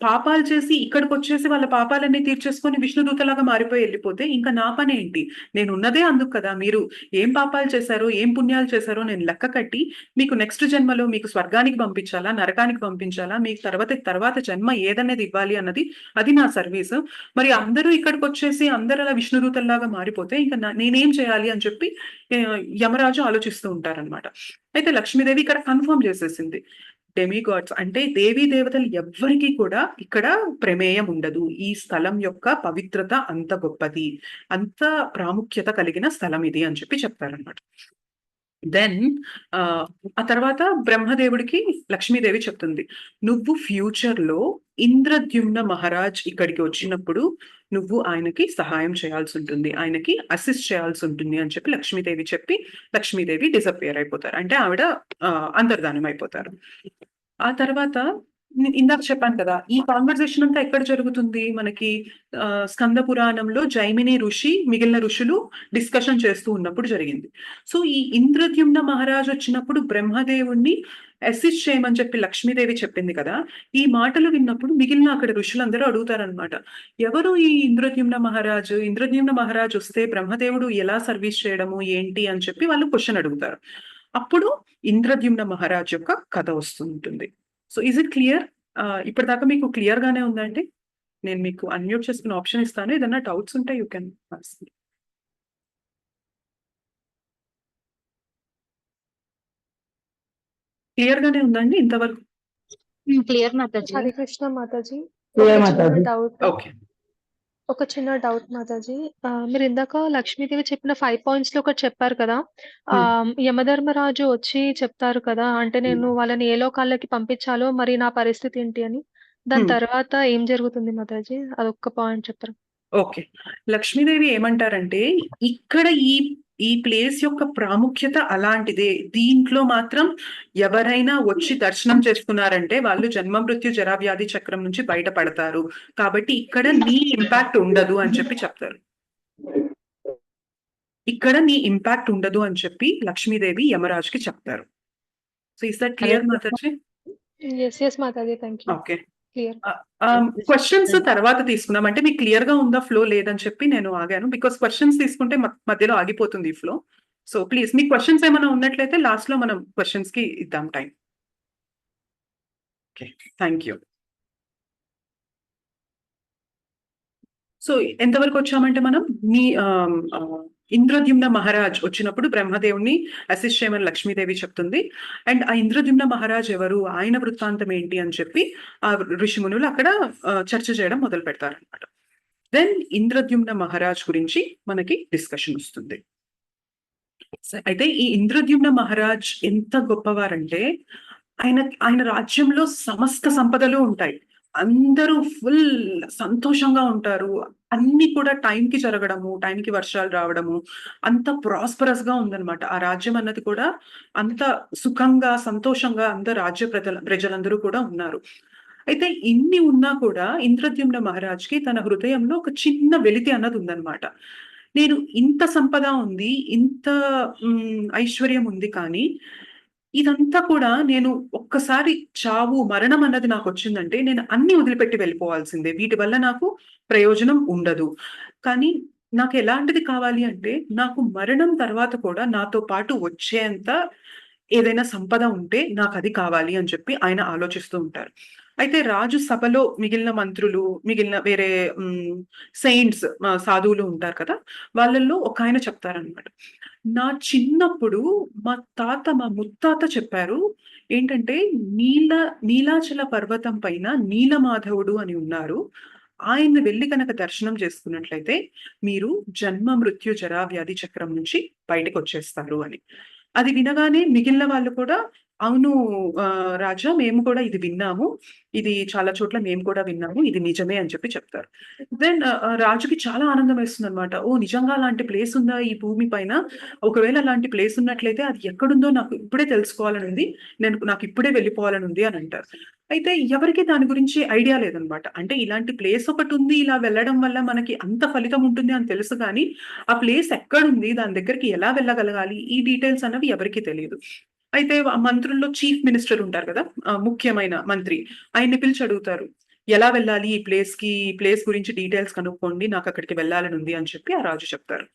పాపాలు చేసి ఇక్కడికి వచ్చేసి వాళ్ళ పాపాలన్నీ తీర్చేసుకొని విష్ణుదూతలాగా మారిపోయి వెళ్ళిపోతే ఇంకా నా పని ఏంటి? నేను ఉన్నదే అందుకు కదా. మీరు ఏం పాపాలు చేశారో, ఏం పుణ్యాలు చేశారో నేను లెక్క కట్టి మీకు నెక్స్ట్ జన్మలో మీకు స్వర్గానికి పంపించాలా, నరకానికి పంపించాలా, మీకు తర్వాత జన్మ ఏదనేది ఇవ్వాలి అన్నది అది నా సర్వీస్. మరి అందరూ ఇక్కడికి వచ్చేసి అందరూ అలా విష్ణుదూతల్లాగా మారిపోతే ఇంకా నేనేం చేయాలి అని చెప్పి యమరాజు ఆలోచిస్తూ ఉంటారనమాట. అయితే లక్ష్మీదేవి ఇక్కడ కన్ఫర్మ్ చేసేసింది, డెమిగాడ్స్ అంటే దేవీ దేవతలు ఎవ్వరికీ కూడా ఇక్కడ ప్రమేయం ఉండదు. ఈ స్థలం యొక్క పవిత్రత అంత గొప్పది, అంత ప్రాముఖ్యత కలిగిన స్థలం ఇది అని చెప్పి చెప్తారనమాట. దెన్ ఆ తర్వాత బ్రహ్మదేవుడికి లక్ష్మీదేవి చెప్తుంది, నువ్వు ఫ్యూచర్ లో ఇంద్రద్యుమ్న మహారాజ్ ఇక్కడికి వచ్చినప్పుడు నువ్వు ఆయనకి సహాయం చేయాల్సి ఉంటుంది, ఆయనకి అసిస్ట్ చేయాల్సి ఉంటుంది అని చెప్పి లక్ష్మీదేవి చెప్పి లక్ష్మీదేవి డిసపియర్ అయిపోతారు, అంటే ఆవిడ అంతర్ధానం అయిపోతారు. ఆ తర్వాత ఇందాక చెప్పాను కదా, ఈ కాన్వర్సేషన్ అంతా ఎక్కడ జరుగుతుంది మనకి, స్కంద పురాణంలో జైమిని ఋషి మిగిలిన ఋషులు డిస్కషన్ చేస్తూ ఉన్నప్పుడు జరిగింది. సో ఈ ఇంద్రద్యుమ్న మహారాజ్ వచ్చినప్పుడు బ్రహ్మదేవుణ్ణి అసిస్ట్ చేయమని చెప్పి లక్ష్మీదేవి చెప్పింది కదా. ఈ మాటలు విన్నప్పుడు మిగిలిన అక్కడ ఋషులందరూ అడుగుతారనమాట, ఎవరు ఈ ఇంద్రద్యుమ్న మహారాజు? ఇంద్రద్యుమ్న మహారాజు వస్తే బ్రహ్మదేవుడు ఎలా సర్వీస్ చేయడము ఏంటి అని చెప్పి వాళ్ళు క్వశ్చన్ అడుగుతారు. అప్పుడు ఇంద్రద్యుమ్న మహారాజ్ యొక్క కథ వస్తుంటుంది. So is it clear? ఇప్పటిదాకా మీకు క్లియర్ గానే ఉందండి? నేను మీకు అన్మ్యూట్ చేసుకునే ఆప్షన్ ఇస్తాను, ఏదన్నా డౌట్స్ ఉంటే యూ కెన్ ఆస్క్. క్లియర్ గానే ఉందండి ఇంతవరకు? క్లియర్ మాతాజీ. హరే కృష్ణ మాతాజీ. ఓకే, ఒక చిన్న డౌట్ మాతాజీ. మీరు ఇందాక లక్ష్మీదేవి చెప్పిన 5 పాయింట్స్ లో ఒకటి చెప్పారు కదా, యమధర్మరాజు వచ్చి చెప్తారు కదా, అంటే నేను వాళ్ళని ఏ లోకాలకి పంపించాలో మరి నా పరిస్థితి ఏంటి అని. దాని తర్వాత ఏం జరుగుతుంది మాతాజీ? అదొక్క పాయింట్ చెప్తారు. ఓకే. లక్ష్మీదేవి ఏమంటారంటే, ఇక్కడ ఈ ప్లేస్ యొక్క ప్రాముఖ్యత అలాంటిదే. దీంట్లో మాత్రం ఎవరైనా వచ్చి దర్శనం చేసుకున్నారంటే వాళ్ళు జన్మ మృత్యు జరావ్యాధి చక్రం నుంచి బయటపడతారు. కాబట్టి ఇక్కడ నీ ఇంపాక్ట్ ఉండదు అని చెప్పి చెప్తారు. ఇక్కడ నీ ఇంపాక్ట్ ఉండదు అని చెప్పి లక్ష్మీదేవి యమరాజ్కి చెప్తారు. So is that clear Mataji? yes Mataji, thank you. Okay. Clear. Questions తర్వాత తీసుకుందాం, అంటే మీకు క్లియర్ గా ఉందా ఫ్లో లేదని చెప్పి నేను ఆగాను, బికాస్ క్వశ్చన్స్ తీసుకుంటే మధ్యలో ఆగిపోతుంది ఈ flow. So please me questions ఏమైనా ఉన్నట్లయితే లాస్ట్ లో మనం క్వశ్చన్స్ కి ఇద్దాం time. Okay, thank you. So ఎంతవరకు వచ్చామంటే మనం మీ ఇంద్రద్యుమ్న మహారాజ్ వచ్చినప్పుడు బ్రహ్మదేవుని అసిస్ట్ చేయమని లక్ష్మీదేవి చెప్తుంది. అండ్ ఆ ఇంద్రద్యుమ్న మహారాజ్ ఎవరు, ఆయన వృత్తాంతం ఏంటి అని చెప్పి ఆ ఋషిమునులు అక్కడ చర్చ చేయడం మొదలు పెడతారనమాట. దెన్ ఇంద్రద్యుమ్న మహారాజ్ గురించి మనకి డిస్కషన్ వస్తుంది. అయితే ఈ ఇంద్రద్యుమ్న మహారాజ్ ఎంత గొప్పవారంటే, ఆయన రాజ్యంలో సమస్త సంపదలు ఉంటాయి, అందరూ ఫుల్ సంతోషంగా ఉంటారు, అన్ని కూడా టైంకి జరగడము, టైంకి వర్షాలు రావడము, అంత ప్రాస్పరస్ గా ఉందన్నమాట. ఆ రాజ్యం అన్నది కూడా అంత సుఖంగా సంతోషంగా అందరు రాజ్య ప్రజలందరూ కూడా ఉన్నారు. అయితే ఇన్ని ఉన్నా కూడా ఇంద్రద్యుమ్న మహారాజ్కి తన హృదయంలో ఒక చిన్న వెలితి అన్నది ఉందన్నమాట. నేను ఇంత సంపద ఉంది, ఇంత ఐశ్వర్యం ఉంది, కానీ ఇదంతా కూడా నేను ఒక్కసారి చావు మరణం అన్నది నాకు వచ్చిందంటే నేను అన్ని వదిలిపెట్టి వెళ్ళిపోవాల్సిందే, వీటి వల్ల నాకు ప్రయోజనం ఉండదు. కానీ నాకు ఎలాంటిది కావాలి అంటే, నాకు మరణం తర్వాత కూడా నాతో పాటు వచ్చేంత ఏదైనా సంపద ఉంటే నాకు అది కావాలి అని చెప్పి ఆయన ఆలోచిస్తూ ఉంటారు. అయితే రాజు సభలో మిగిలిన మంత్రులు, మిగిలిన వేరే సెయింట్స్ సాధువులు ఉంటారు కదా! వాళ్ళల్లో ఒకాయన చెప్తారనమాట. నా చిన్నప్పుడు మా ముత్తాత చెప్పారు. ఏంటంటే నీలాచల పర్వతం పైన నీలమాధవుడు అని ఉన్నారు. ఆయన్ని వెళ్లి గనక దర్శనం చేసుకున్నట్లయితే మీరు జన్మ, మృత్యు, జరా, వ్యాధి చక్రం నుంచి బయటకొచ్చేస్తారు అని. అది వినగానే మిగిలిన వాళ్ళు కూడా అవును రాజా మేము కూడా ఇది విన్నాము. ఇది చాలా చోట్ల మేము కూడా విన్నాము. ఇది నిజమే అని చెప్పి చెప్తారు. దెన్ రాజుకి చాలా ఆనందం వేస్తుందనమాట. ఓహ్! నిజంగా అలాంటి ప్లేస్ ఉందా ఈ భూమి పైన? ఒకవేళ అలాంటి ప్లేస్ ఉన్నట్లయితే అది ఎక్కడుందో నాకు ఇప్పుడే తెలుసుకోవాలనుంది. నాకు ఇప్పుడే వెళ్ళిపోవాలనుంది అని అంటారు. అయితే ఎవరికీ దాని గురించి ఐడియా లేదనమాట. అంటే ఇలాంటి ప్లేస్ ఒకటుంది. ఇలా వెళ్ళడం వల్ల మనకి అంత ఫలితం ఉంటుంది అని తెలుసు గానీ, ఆ ప్లేస్ ఎక్కడుంది? దాని దగ్గరికి ఎలా వెళ్ళగలగాలి? ఈ డీటెయిల్స్ అన్నవి ఎవరికీ తెలీదు. అయితే మంత్రుల్లో చీఫ్ మినిస్టర్ ఉంటారు కదా! ముఖ్యమైన మంత్రి. ఆయన్ని పిలిచి అడుగుతారు. ఎలా వెళ్ళాలి ఈ ప్లేస్‌కి? ఈ ప్లేస్ గురించి డీటెయిల్స్ కనుక్కోండి. నాకక్కడికి వెళ్ళాలనుంది అని చెప్పి ఆ రాజు చెప్తారు.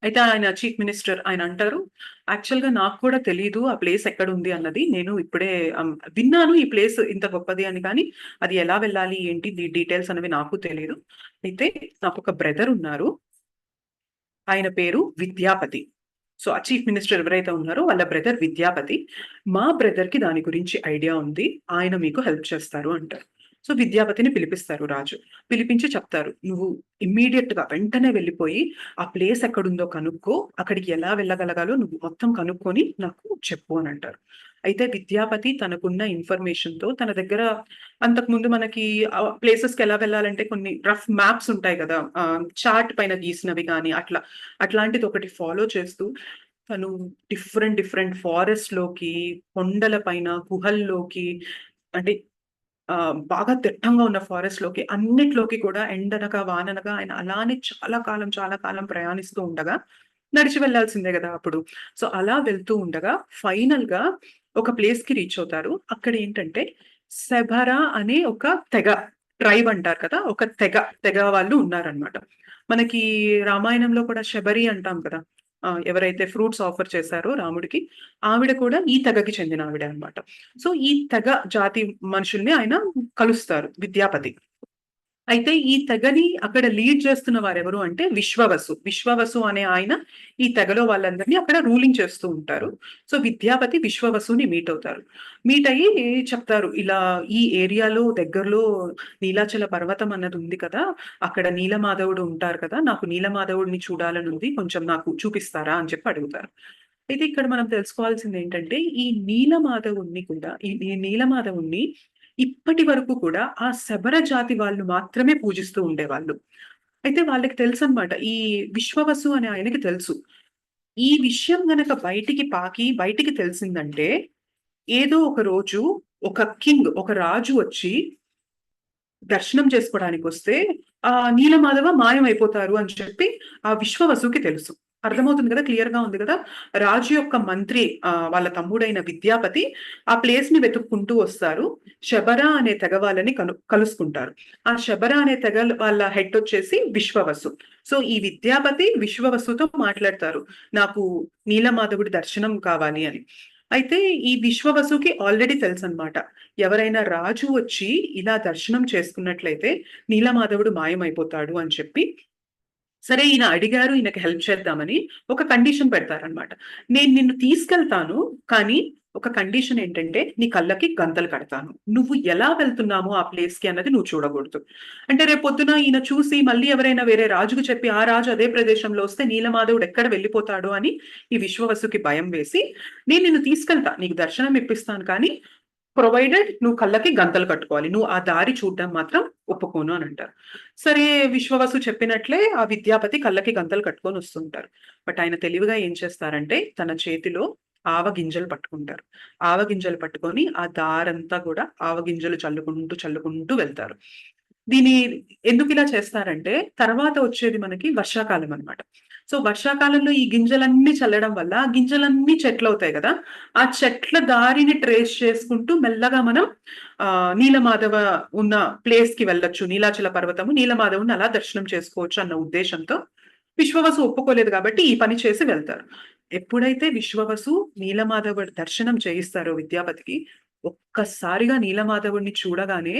అయితే ఆయన చీఫ్ మినిస్టర్ ఆయన అంటారు, "యాక్చువల్‌గా నాకు కూడా తెలీదు ఆ ప్లేస్ ఎక్కడుంది అన్నది. నేను ఇప్పుడే విన్నాను ఈ ప్లేస్ ఇంత గొప్పది అని కానీ, అది ఎలా వెళ్ళాలి? ఏంటి? డీటెయిల్స్ అనేవి నాకు తెలీదు. అయితే నాకొక బ్రదర్ ఉన్నారు. ఆయన పేరు విద్యాపతి." సో, ఆ చీఫ్ మినిస్టర్ ఎవరైతే ఉన్నారో వాళ్ళ బ్రదర్ విద్యాపతి. "మా బ్రదర్‌కి దాని గురించి ఐడియా ఉంది. ఆయన మీకు హెల్ప్ చేస్తారు" అంటారు. సో, విద్యాపతిని పిలిపిస్తారు రాజు. పిలిపించి చెప్తారు, "నువ్వు ఇమ్మీడియేట్‌గా వెంటనే వెళ్ళిపోయి ఆ ప్లేస్ ఎక్కడుందో కనుక్కో. అక్కడికి ఎలా వెళ్ళగలగాలో నువ్వు మొత్తం కనుక్కొని నాకు చెప్పు" అనంటారు. అయితే విద్యాపతి తనకున్న ఇన్ఫర్మేషన్‌తో తన దగ్గర అంతకుముందు మనకి ప్లేసెస్‌కి ఎలా వెళ్ళాలంటే కొన్ని రఫ్ మ్యాప్స్ ఉంటాయి గదా! చార్ట్ పైన గీసినవి గాని అట్లా. అట్లాంటిది ఒకటి ఫాలో చేస్తూ తను డిఫరెంట్ ఫారెస్ట్‌లోకి, కొండల పైన, గుహల్లోకి అంటే బాగా దట్టంగా ఉన్న ఫారెస్ట్‌లోకి అన్నిట్లోకి కూడా ఎండనక, వాననక ఆయన అలానే చాలా కాలం ప్రయాణిస్తూ ఉండగా, నడిచి వెళ్ళాల్సిందే గదా! అప్పుడు. సో, అలా వెళ్తూ ఉండగా ఫైనల్‌గా ఒక ప్లేస్‌కి రీచ్ అవుతారు. అక్కడేంటంటే సెభరా అనే ఒక తెగ, ట్రైబ్ అంటారు కదా! ఒక తెగ వాళ్ళు ఉన్నారనమాట. మనకి రామాయణంలో కూడా శబరి అంటాం కదా! ఎవరైతే ఫ్రూట్స్ ఆఫర్ చేశారో రాముడికి, ఆవిడ కూడా ఈ తెగకి చెందిన ఆవిడే అన్నమాట. సో, ఈ తెగ జాతి మనుషుల్ని ఆయన కలుస్తారు విద్యాపతి. అయితే ఈ తెగని అక్కడ లీడ్ చేస్తున్న వారెవరు అంటే విశ్వవసు. విశ్వవసు అనే ఆయన ఈ తెగలో వాళ్ళందరిని అక్కడ రూలింగ్ చేస్తూ ఉంటారు. సో, విద్యాపతి విశ్వవసుని మీట్ అవుతారు. మీట్ అయ్యి చెప్తారు, "ఇలా ఈ ఏరియాలో దగ్గరలో నీలాచల పర్వతం అన్నది ఉంది కదా! అక్కడ నీలమాధవుడు ఉంటారు కదా! నాకు నీలమాధవుడిని చూడాలనుంది. కొంచెం నాకు చూపిస్తారా?" అని చెప్పి అడుగుతారు. అయితే ఇక్కడ మనం తెలుసుకోవాల్సిందేంటంటే, ఈ నీలమాధవుడిని కూడా ఈ నీలమాధవుడిని ఇప్పటి వరకు కూడా ఆ శబర జాతి వాళ్ళు మాత్రమే పూజిస్తూ ఉండేవాళ్ళు. అయితే వాళ్ళకి తెలుసనమాట. ఈ విశ్వవసు అనే ఆయనకి తెలుసు. ఈ విషయం గనక బయటికి తెలిసిందంటే, ఏదో ఒక రోజు ఒక రాజు వచ్చి దర్శనం చేసుకోవడానికొస్తే నీలమాధవ మాయమైపోతారు అని చెప్పి ఆ విశ్వవసుకి తెలుసు. అర్థమవుతుంది గదా! క్లియర్‌గా ఉంది గదా! రాజు యొక్క మంత్రి వాళ్ళ తమ్ముడైన విద్యాపతి ఆ ప్లేస్‌ని వెతుక్కుంటూ వస్తారు. శబర అనే తెగ వాళ్ళని కలుసుకుంటారు. ఆ శబర అనే తెగ వాళ్ళ హెడ్ వచ్చేసి విశ్వవసు. సో, ఈ విద్యాపతి విశ్వవసుతో మాట్లాడతారు. నాకు నీలమాధవుడి దర్శనం కావాలి అని. అయితే ఈ విశ్వవసుకి ఆల్రెడీ తెలుసనమాట. ఎవరైనా రాజు వచ్చి ఇలా దర్శనం చేసుకున్నట్లయితే నీలమాధవుడు మాయమైపోతాడు అని చెప్పి, సరే ఈయన అడిగారు ఈయనకి హెల్ప్ చేద్దామని ఒక కండిషన్ పెడతారనమాట. నేను నిన్ను తీసుకెళ్తాను. కానీ ఒక కండిషన్ ఏంటంటే నీ కళ్ళకి గంతలు కడతాను. నువ్వు ఎలా వెళ్తున్నామో ఆ ప్లేస్‌కి అన్నది నువ్వు చూడకూడదు. అంటే రేపొద్దున ఈయన చూసి మళ్ళీ ఎవరైనా వేరే రాజుకు చెప్పి ఆ రాజు అదే ప్రదేశంలో వస్తే నీలమాధవుడు ఎక్కడ వెళ్ళిపోతాడో అని ఈ విశ్వవసుకి భయం వేసి, నేను నిన్ను తీసుకెళ్తా. నీకు దర్శనం ఇప్పిస్తాను కానీ ప్రొవైడెడ్ నువ్వు కళ్ళకి గంతలు కట్టుకోవాలి. నువ్వు ఆ దారి చూడడం మాత్రం ఒప్పుకోను అనంటారు. సరే విశ్వవసు చెప్పినట్లే ఆ విద్యాపతి కళ్ళకి గంతలు కట్టుకొని వస్తుంటారు. బట్ ఆయన తెలివిగా ఏం చేస్తారంటే తన చేతిలో ఆవగింజలు పట్టుకుంటారు. ఆవగింజలు పట్టుకొని ఆ దారంతా కూడా ఆవగింజలు చల్లుకుంటూ వెళ్తారు. దీని ఎందుకిలా చేస్తారంటే తర్వాత వచ్చేది మనకి వర్షాకాలం అన్నమాట. సో, వర్షాకాలంలో ఈ గింజలన్నీ చల్లడం వల్ల ఆ గింజలన్నీ చెట్లవుతాయి గదా! ఆ చెట్ల దారిని ట్రేస్ చేసుకుంటూ మెల్లగా మనం నీలమాధవ ఉన్న ప్లేస్‌కి వెళ్ళొచ్చు. నీలాచల పర్వతము, నీలమాధవుడిని అలా దర్శనం చేసుకోవచ్చు అన్న ఉద్దేశంతో విశ్వవసు ఒప్పుకోలేదు గాబట్టి ఈ పని చేసి వెళ్తారు. ఎప్పుడైతే విశ్వవసు నీలమాధవుడి దర్శనం చేయిస్తారో విద్యాపతికి, ఒక్కసారిగా నీలమాధవుడిని చూడగానే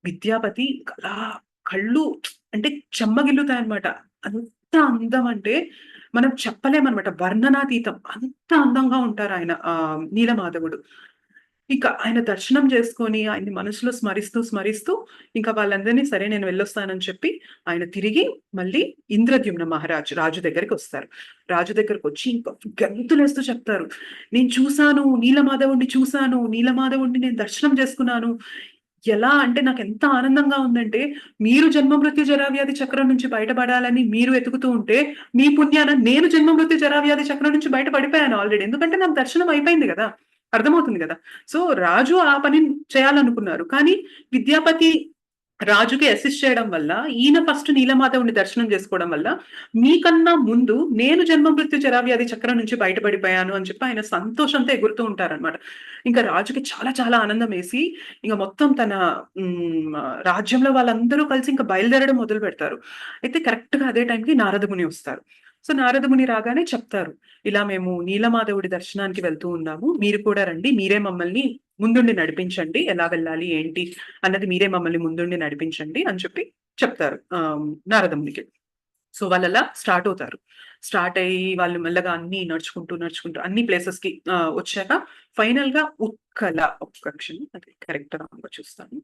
విద్యాపతి అలా కళ్ళు అంటే చెమ్మగిల్లుతాయన్నమాట. అంత అందం అంటే మనం చెప్పలేమనమాట. వర్ణనాతీతం. అంత అందంగా ఉంటారాయన నీలమాధవుడు. ఇక ఆయన దర్శనం చేసుకొని ఆయన్ని మనసులో స్మరిస్తూ, స్మరిస్తూ ఇంకా వాళ్ళందరినీ సరే నేను వెళ్ళొస్తానని చెప్పి ఆయన తిరిగి మళ్ళీ ఇంద్రద్యుమ్న మహారాజు రాజు దగ్గరికొస్తారు. రాజు దగ్గరకొచ్చి ఇంకా గంతులేస్తూ చెప్తారు. "నేను చూసాను, నీలమాధవుడిని చూసాను. నీలమాధవుడిని నేను దర్శనం చేసుకున్నాను. ఎలా అంటే నాకెంత ఆనందంగా ఉందంటే, మీరు జన్మ మృత్యు జరావ్యాధి చక్రం నుంచి బయటపడాలని మీరు వెతుకుతూ ఉంటే, మీ పుణ్యాన నేను జన్మ మృత్యు జరావ్యాధి చక్రం నుంచి బయట పడిపోయాను ఆల్రెడీ. ఎందుకంటే నాకు దర్శనం అయిపోయింది గదా! అర్థమవుతుంది గదా! సో, రాజు ఆ పని చేయాలనుకున్నారు. కానీ విద్యాపతి రాజుకి అసిస్ట్ చేయడం వల్ల, ఈయన ఫస్ట్ నీలమాధవుడిని దర్శనం చేసుకోవడం వల్ల, మీకన్నా ముందు నేను జన్మ మృత్యు జరావ్యాధి చక్రం నుంచి బయటపడిపోయాను అని చెప్పి ఆయన సంతోషంతో ఎగురుతూ ఉంటారనమాట. ఇంకా రాజుకి చాలా చాలా ఆనందమేసి, ఇంక మొత్తం తన రాజ్యంలో వాళ్ళందరూ కలిసి ఇంక బయలుదేరడం మొదలుపెడతారు. అయితే కరెక్ట్‌గా అదే టైంకి నారదముని వస్తారు. సో, నారదముని రాగానే చెప్తారు. ఇలా మేము నీలమాధవుడి దర్శనానికి వెళ్తూ ఉన్నాము. మీరు కూడా రండి. మీరే మమ్మల్ని ముందుండి నడిపించండి. ఎలా వెళ్ళాలి? ఏంటి? అన్నది మీరే మమ్మల్ని ముందుండి నడిపించండి అని చెప్పి చెప్తారు నారదమునికి. సో, వాళ్ళలా స్టార్ట్ అవుతారు. స్టార్ట్ అయ్యి వాళ్ళు మెల్లగా అన్నీ నడుచుకుంటూ, నడుచుకుంటూ అన్ని ప్లేసెస్‌కి వచ్చాక ఫైనల్‌గా ఉత్కల ఒక్క క్షణం అది కరెక్ట్ రాంగో చూస్తాను.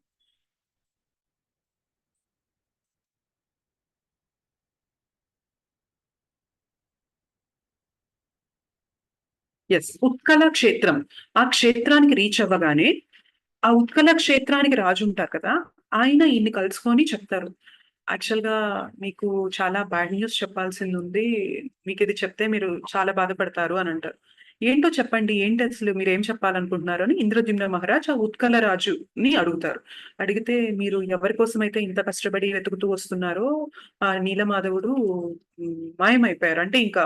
యెస్. ఉత్కల క్షేత్రం. ఆ క్షేత్రానికి రీచ్ అవ్వగానే, ఆ ఉత్కల క్షేత్రానికి రాజుంటారు కదా! ఆయన ఈయన్ని కలుసుకొని చెప్తారు. యాక్చువల్‌గా మీకు చాలా బ్యాడ్ న్యూస్ చెప్పాల్సిందుంది. మీకిది చెప్తే మీరు చాలా బాధపడతారు అనంటారు. ఏంటో చెప్పండి. ఏంటసలు మీరేం చెప్పాలనుకుంటున్నారు అని ఇంద్రద్యుమ్న మహారాజ్ ఆ ఉత్కల రాజుని అడుగుతారు. అడిగితే మీరు ఎవరి కోసమైతే ఇంత కష్టపడి వెతుకుతూ వస్తున్నారో ఆ నీలమాధవుడు మాయమైపోయారు. అంటే ఇంకా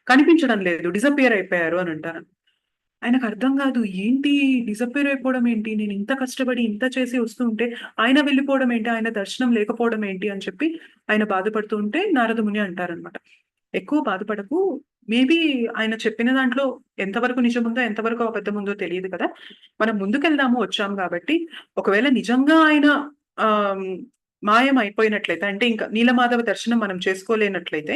కనిపించడం లేదు. డిసపియర్ అయిపోయారు అనంటారు. ఆయనకర్థం గాదు. ఏంటి డిసప్పియర్ అయిపోవడం ఏంటి? నేనింత కష్టపడి ఇంత చేసి వస్తూ ఉంటే, ఆయన వెళ్ళిపోవడం ఏంటి? ఆయన దర్శనం లేకపోవడం ఏంటి? అని చెప్పి ఆయన బాధపడుతూ ఉంటే నారదముని అంటారనమాట. ఎక్కువ బాధపడకు. మేబీ ఆయన చెప్పిన దాంట్లో ఎంతవరకు నిజముందో, ఎంతవరకు అబద్ధముందో తెలీదు కదా! మనం ముందుకెళ్దాము వచ్చాం గాబట్టి, ఒకవేళ నిజంగా ఆయన ఆహ్, మాయమైపోయినట్లయితే, అంటే ఇంక నీలమాధవ దర్శనం మనం చేసుకోలేనట్లయితే,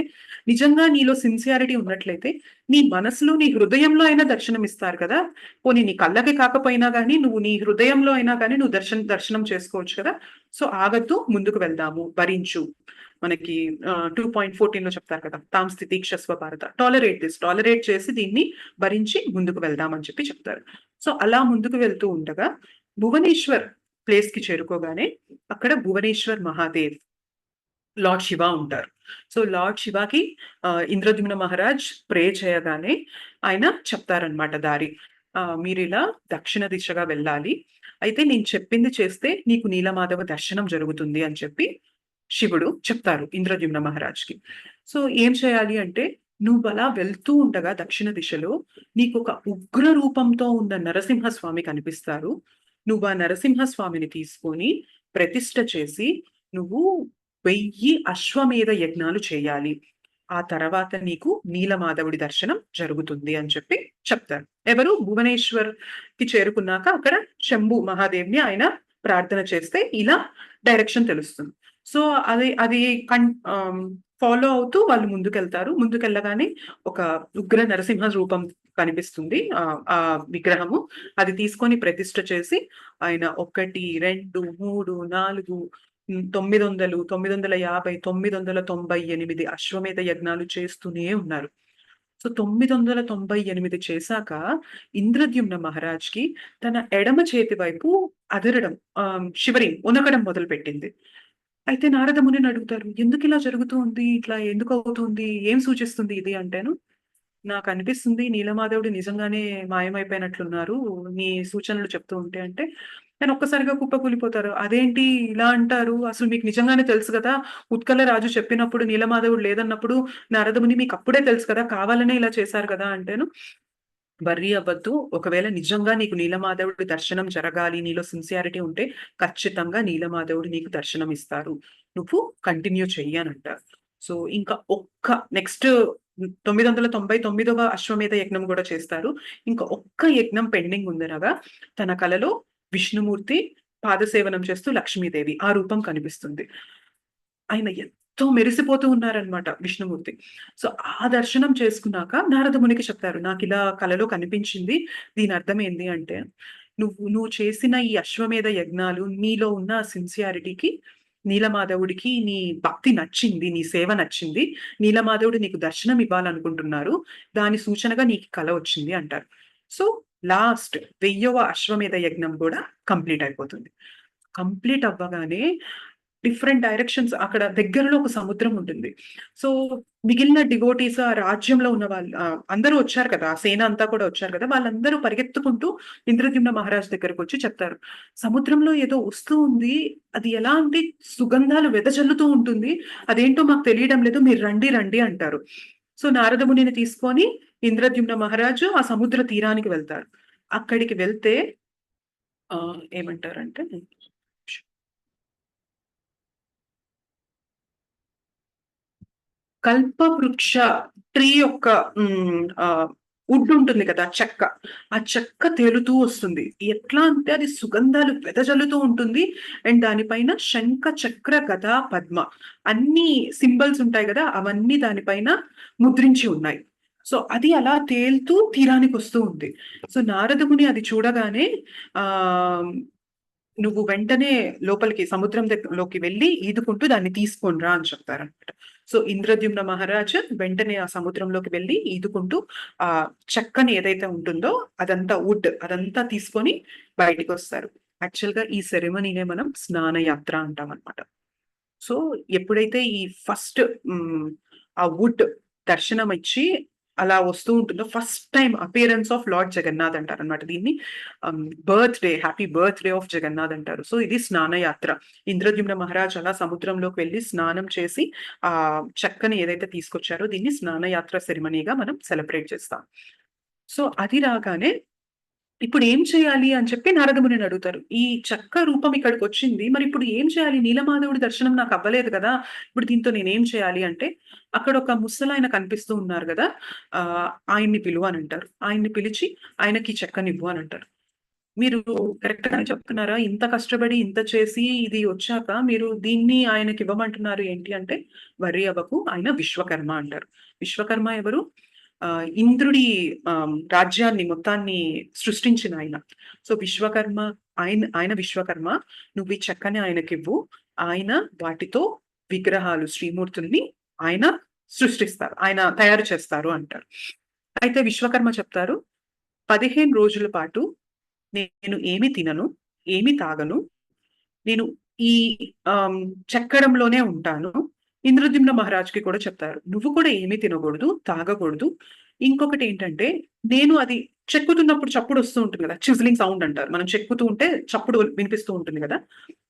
నిజంగా నీలో సిన్సియారిటీ ఉన్నట్లయితే, నీ మనసులో, నీ హృదయంలో అయినా దర్శనమిస్తారు కదా! పోనీ నీ కళ్ళకి కాకపోయినా గానీ, నువ్వు నీ హృదయంలో అయినా గానీ నువ్వు దర్శనం చేసుకోవచ్చు కదా! సో, ఆగొద్దు ముందుకు వెళ్దాము. భరించు. మనకి 2.14లో చెప్తారు కదా! తాం స్థితీక్షస్వ భారత. టాలరేట్ చేసి దీన్ని భరించి ముందుకు వెళ్దాం అని చెప్పి చెప్తారు. సో, అలా ముందుకు వెళ్తూ ఉండగా భువనేశ్వర్ ప్లేస్‌కి చేరుకోగానే అక్కడ భువనేశ్వర్ మహాదేవ్, లార్డ్ శివ ఉంటారు. సో, లార్డ్ శివకి ఇంద్రద్యుమ్న మహారాజ్ ప్రే చేయగానే ఆయన చెప్తారనమాట దారి. మీరిలా దక్షిణ దిశగా వెళ్ళాలి. అయితే నేను చెప్పింది చేస్తే నీకు నీలమాధవ దర్శనం జరుగుతుంది అని చెప్పి శివుడు చెప్తారు ఇంద్రద్యుమ్న మహారాజ్‌కి. సో, ఏం చేయాలి అంటే నువ్వలా వెళ్తూ ఉండగా దక్షిణ దిశలో నీకొక ఉగ్ర రూపంతో ఉన్న నరసింహస్వామి కనిపిస్తారు. నువ్వు ఆ నరసింహస్వామిని తీసుకొని ప్రతిష్ఠ చేసి నువ్వు 1000 అశ్వమేధ యజ్ఞాలు చేయాలి. ఆ తర్వాత నీకు నీలమాధవుడి దర్శనం జరుగుతుంది అని చెప్పి చెప్తారు. ఎవరు? భువనేశ్వర్‌కి చేరుకున్నాక అక్కడ శంభు మహాదేవ్‌ని ఆయన ప్రార్థన చేస్తే ఇలా డైరెక్షన్ తెలుస్తుంది. సో, అది అది ఫాలో అవుతూ వాళ్ళు ముందుకెళ్తారు. ముందుకెళ్ళగానే ఒక ఉగ్ర నరసింహ రూపం కనిపిస్తుంది. ఆ విగ్రహము. అది తీసుకొని ప్రతిష్ఠ చేసి ఆయన 1, 2, 3, 4 900, 950, 998 అశ్వమేధ యజ్ఞాలు చేస్తూనే ఉన్నారు. సో, 998 చేశాక ఇంద్రద్యుమ్న మహారాజ్‌కి తన ఎడమ చేతి వైపు అదరడం షివరింగ్ వణకడం మొదలుపెట్టింది. అయితే నారద మునిని అడుగుతారు. "ఎందుకిలా జరుగుతూ ఉంది? ఇట్లా ఎందుకవుతుంది? ఏం సూచిస్తుంది ఇది?" అంటేను, "నాకనిపిస్తుంది నీలమాధవుడు నిజంగానే మాయమైపోయినట్లున్నారు. నీ సూచనలు చెప్తూ ఉంటే" అంటే, ఆయన ఒక్కసారిగా కుప్పకూలిపోతారు. "అదేంటి ఇలా అంటారు? అసలు మీకు నిజంగానే తెలుసు గదా! ఉత్కల రాజు చెప్పినప్పుడు నీలమాధవుడు లేదన్నప్పుడు నారద ముని మీకప్పుడే తెలుసు కదా! కావాలనే ఇలా చేశారు కదా!" అంటేను, వర్రీ అవ్వద్దు. ఒకవేళ నిజంగా నీకు నీలమాధవుడి దర్శనం జరగాలి, నీలో సిన్సియారిటీ ఉంటే ఖచ్చితంగా నీలమాధవుడు నీకు దర్శనం ఇస్తారు. నువ్వు కంటిన్యూ చెయ్యి అనంటారు. సో, ఇంకా నెక్స్ట్ 999వ అశ్వమేధ యజ్ఞం కూడా చేస్తారు. ఇంకా ఒక్క యజ్ఞం పెండింగ్ ఉందనగా తన కలలో విష్ణుమూర్తి పాదసేవనం చేస్తూ లక్ష్మీదేవి ఆ రూపం కనిపిస్తుంది. ఆయన ఎంతో మెరిసిపోతూ ఉన్నారనమాట విష్ణుమూర్తి. సో, ఆ దర్శనం చేసుకున్నాక నారద మునికి చెప్తారు. నాకిలా కలలో కనిపించింది. దీని అర్థం ఏంది అంటే, నువ్వు చేసిన ఈ అశ్వమేధ యజ్ఞాలు, నీలో ఉన్న సిన్సియారిటీకి నీలమాధవుడికి నీ భక్తి నచ్చింది. నీ సేవ నచ్చింది. నీలమాధవుడు నీకు దర్శనం ఇవ్వాలనుకుంటున్నారు. దాని సూచనగా నీకు కల వచ్చింది అంటారు. సో, లాస్ట్ 1000వ అశ్వమేధ యజ్ఞం కూడా కంప్లీట్ అయిపోతుంది. కంప్లీట్ అవ్వగానే డిఫరెంట్ డైరెక్షన్స్ అక్కడ దగ్గరలో ఒక సముద్రం ఉంటుంది. సో, మిగిలిన డివోటీస్ ఆ రాజ్యంలో ఉన్న వాళ్ళు అందరూ వచ్చారు కదా! ఆ సేన అంతా కూడా వచ్చారు కదా! వాళ్ళందరూ పరిగెత్తుకుంటూ ఇంద్రద్యుమ్న మహారాజు దగ్గరకొచ్చి చెప్తారు. సముద్రంలో ఏదో వస్తూ ఉంది. అది ఎలా అంటే సుగంధాలు వెదజల్లుతూ ఉంటుంది. అదేంటో మాకు తెలియడం లేదు. మీరు రండి, రండి అంటారు. సో, నారద మునిని తీసుకొని ఇంద్రద్యుమ్న మహారాజు ఆ సముద్ర తీరానికి వెళ్తారు. అక్కడికి వెళ్తే ఏమంటారంటే కల్పవృక్ష ట్రీ యొక్క వుడ్ ఉంటుంది కదా! చెక్క. ఆ చెక్క తేలుతూ వస్తుంది. ఎట్లా అంటే అది సుగంధాలు వెదజల్లుతూ ఉంటుంది. అండ్ దానిపైన శంఖ, చక్ర, గద, పద్మ అన్ని సింబల్స్ ఉంటాయి గదా! అవన్నీ దానిపైన ముద్రించి ఉన్నాయి. సో, అది అలా తేలుతూ తీరానికొస్తూ ఉంది. సో, నారద ముని అది చూడగానే ఆహ్, నువ్వు వెంటనే లోపలికి సముద్రం లోకి వెళ్లి ఈదుకుంటూ దాన్ని తీసుకొని రా అని చెప్తారనమాట. సో, ఇంద్రద్యుమ్న మహారాజు వెంటనే ఆ సముద్రంలోకి వెళ్లి ఈదుకుంటూ ఆ చెక్కని ఏదైతే ఉంటుందో అదంతా వుడ్ అదంతా తీసుకొని బయటికొస్తారు. యాక్చువల్‌గా ఈ సెరమనీనే మనం స్నానయాత్ర అంటామనమాట. సో, ఎప్పుడైతే ఈ ఫస్ట్ ఆ వుడ్ దర్శనమిచ్చి అలా వస్తూ ఉంటుందో first time appearance of lord Jagannath అంటారనమాట. దీన్ని హ్యాపీ బర్త్‌డే ఆఫ్ జగన్నాథ్ అంటారు. సో, ఇది స్నానయాత్ర. ఇంద్రద్యుమ్న మహారాజ్ అలా సముద్రంలోకి వెళ్లి స్నానం చేసి చెక్కని ఏదైతే తీసుకొచ్చారో దీన్ని స్నానయాత్ర సెరమనీగా మనం సెలబ్రేట్ చేస్తాం. సో, అది రాగానే ఇప్పుడు ఏం చేయాలి అని చెప్పి నారదమునిని అడుగుతారు. ఈ చెక్క రూపం ఇక్కడికొచ్చింది. మరిప్పుడు ఏం చేయాలి? నీలమాధవుడి దర్శనం నాకవ్వలేదు కదా! ఇప్పుడు దీంతో నేనేం చేయాలి అంటే, అక్కడొక ముసలాయన కనిపిస్తూ ఉన్నారు గదా! ఆయన్ని పిలువు అనంటారు. ఆయన్ని పిలిచి ఆయనకి చెక్కనివ్వు అనంటారు. మీరు కరెక్ట్‌గానే చెప్తున్నారా? ఇంత కష్టపడి, ఇంత చేసి ఇది ఒచ్చాక మీరు దీన్ని ఆయనకివ్వమంటున్నారు ఏంటి అంటే, వర్రీ అవ్వకు ఆయన విశ్వకర్మ అంటారు. విశ్వకర్మ ఎవరు? ఇంద్రుడి రాజ్యాన్ని మొత్తాన్ని సృష్టించిన ఆయన. సో, విశ్వకర్మ ఆయన విశ్వకర్మ. నువ్వు ఈ చెక్కని ఆయనకివ్వు. ఆయన వాటితో విగ్రహాలు, శ్రీమూర్తుల్ని ఆయన సృష్టిస్తారు. ఆయన తయారు చేస్తారు అంటారు. అయితే విశ్వకర్మ చెప్తారు, 15 రోజుల పాటు నేను ఏమి తినను, ఏమి తాగను. నేను ఈ చెక్కడంలోనే ఉంటాను. ఇంద్రద్యుమ్న మహారాజ్‌కి కూడా చెప్తారు. నువ్వు కూడా ఏమి తినకూడదు, తాగకూడదు. ఇంకొకటేంటంటే, నేను అది చెక్కుతున్నప్పుడు చప్పుడొస్తూ ఉంటుంది గదా! చిజ్లింగ్ సౌండ్ అంటారు. మనం చెక్కుతూ ఉంటే చప్పుడు వినిపిస్తూ ఉంటుంది గదా!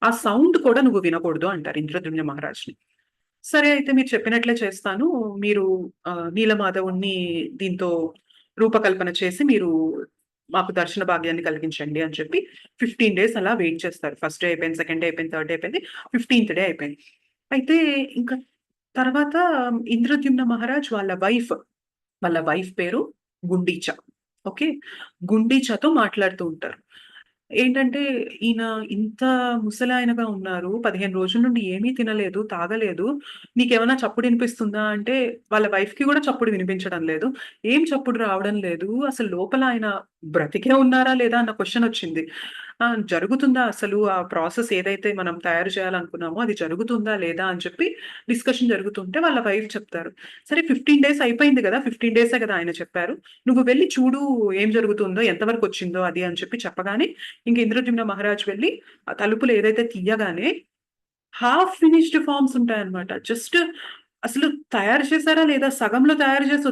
ఆ సౌండ్ కూడా నువ్వు వినకూడదు అంటారు ఇంద్రద్యుమ్న మహారాజ్‌ని. సరే అయితే మీరు చెప్పినట్లే చేస్తాను. మీరు నీలమాధవుడిని దీంతో రూపకల్పన చేసి మీరు మాకు దర్శన భాగ్యాన్ని కలిగించండి అని చెప్పి 15 డేస్ అలా వెయిట్ చేస్తారు. ఫస్ట్ డే అయిపోయింది, సెకండ్ డే అయిపోయింది, థర్డ్ డే అయిపోయింది, 15థ్ డే అయిపోయింది. అయితే ఇంకా తర్వాత ఇంద్రద్యుమ్న మహారాజ్ వాళ్ళ వైఫ్ పేరు గుండీచ. ఓకే. గుండీచతో మాట్లాడుతూ ఉంటారు. ఏంటంటే, ఈయన ఇంత ముసలాయనగా ఉన్నారు. 15 రోజుల నుండి ఏమీ తినలేదు, తాగలేదు. నీకేమన్నా చప్పుడు ఇనిపిస్తుందా అంటే, వాళ్ళ వైఫ్‌కి గూడా చప్పుడు వినిపించడం లేదు. ఏం చప్పుడు రావడం లేదు. అసలు లోపల ఆయన బ్రతికే ఉన్నారా లేదా అన్న క్వెషనొచ్చింది. జరుగుతుందా అసలు ఆ ప్రాసెస్ ఏదైతే మనం తయారు చేయాలనుకున్నామో అది జరుగుతుందా లేదా అని చెప్పి డిస్కషన్ జరుగుతుంటే వాళ్ళ వైఫ్ చెప్తారు. సరే 15 డేస్ అయిపోయింది గదా! 15 డేసే గదా ఆయన చెప్పారు. నువ్వు వెళ్లి చూడు ఏం జరుగుతుందో, ఎంతవరకొచ్చిందో అది అని చెప్పి చెప్పగానే ఇంక ఇంద్రద్యుమ్న మహారాజ్ వెళ్లి ఆ తలుపులు ఏదైతే తీయగానే హాఫ్ ఫినిష్డ్ ఫార్మ్స్ ఉంటాయన్నమాట. జస్ట్ అసలు తయారు చేసారా లేదా సగంలో తయారు చేసి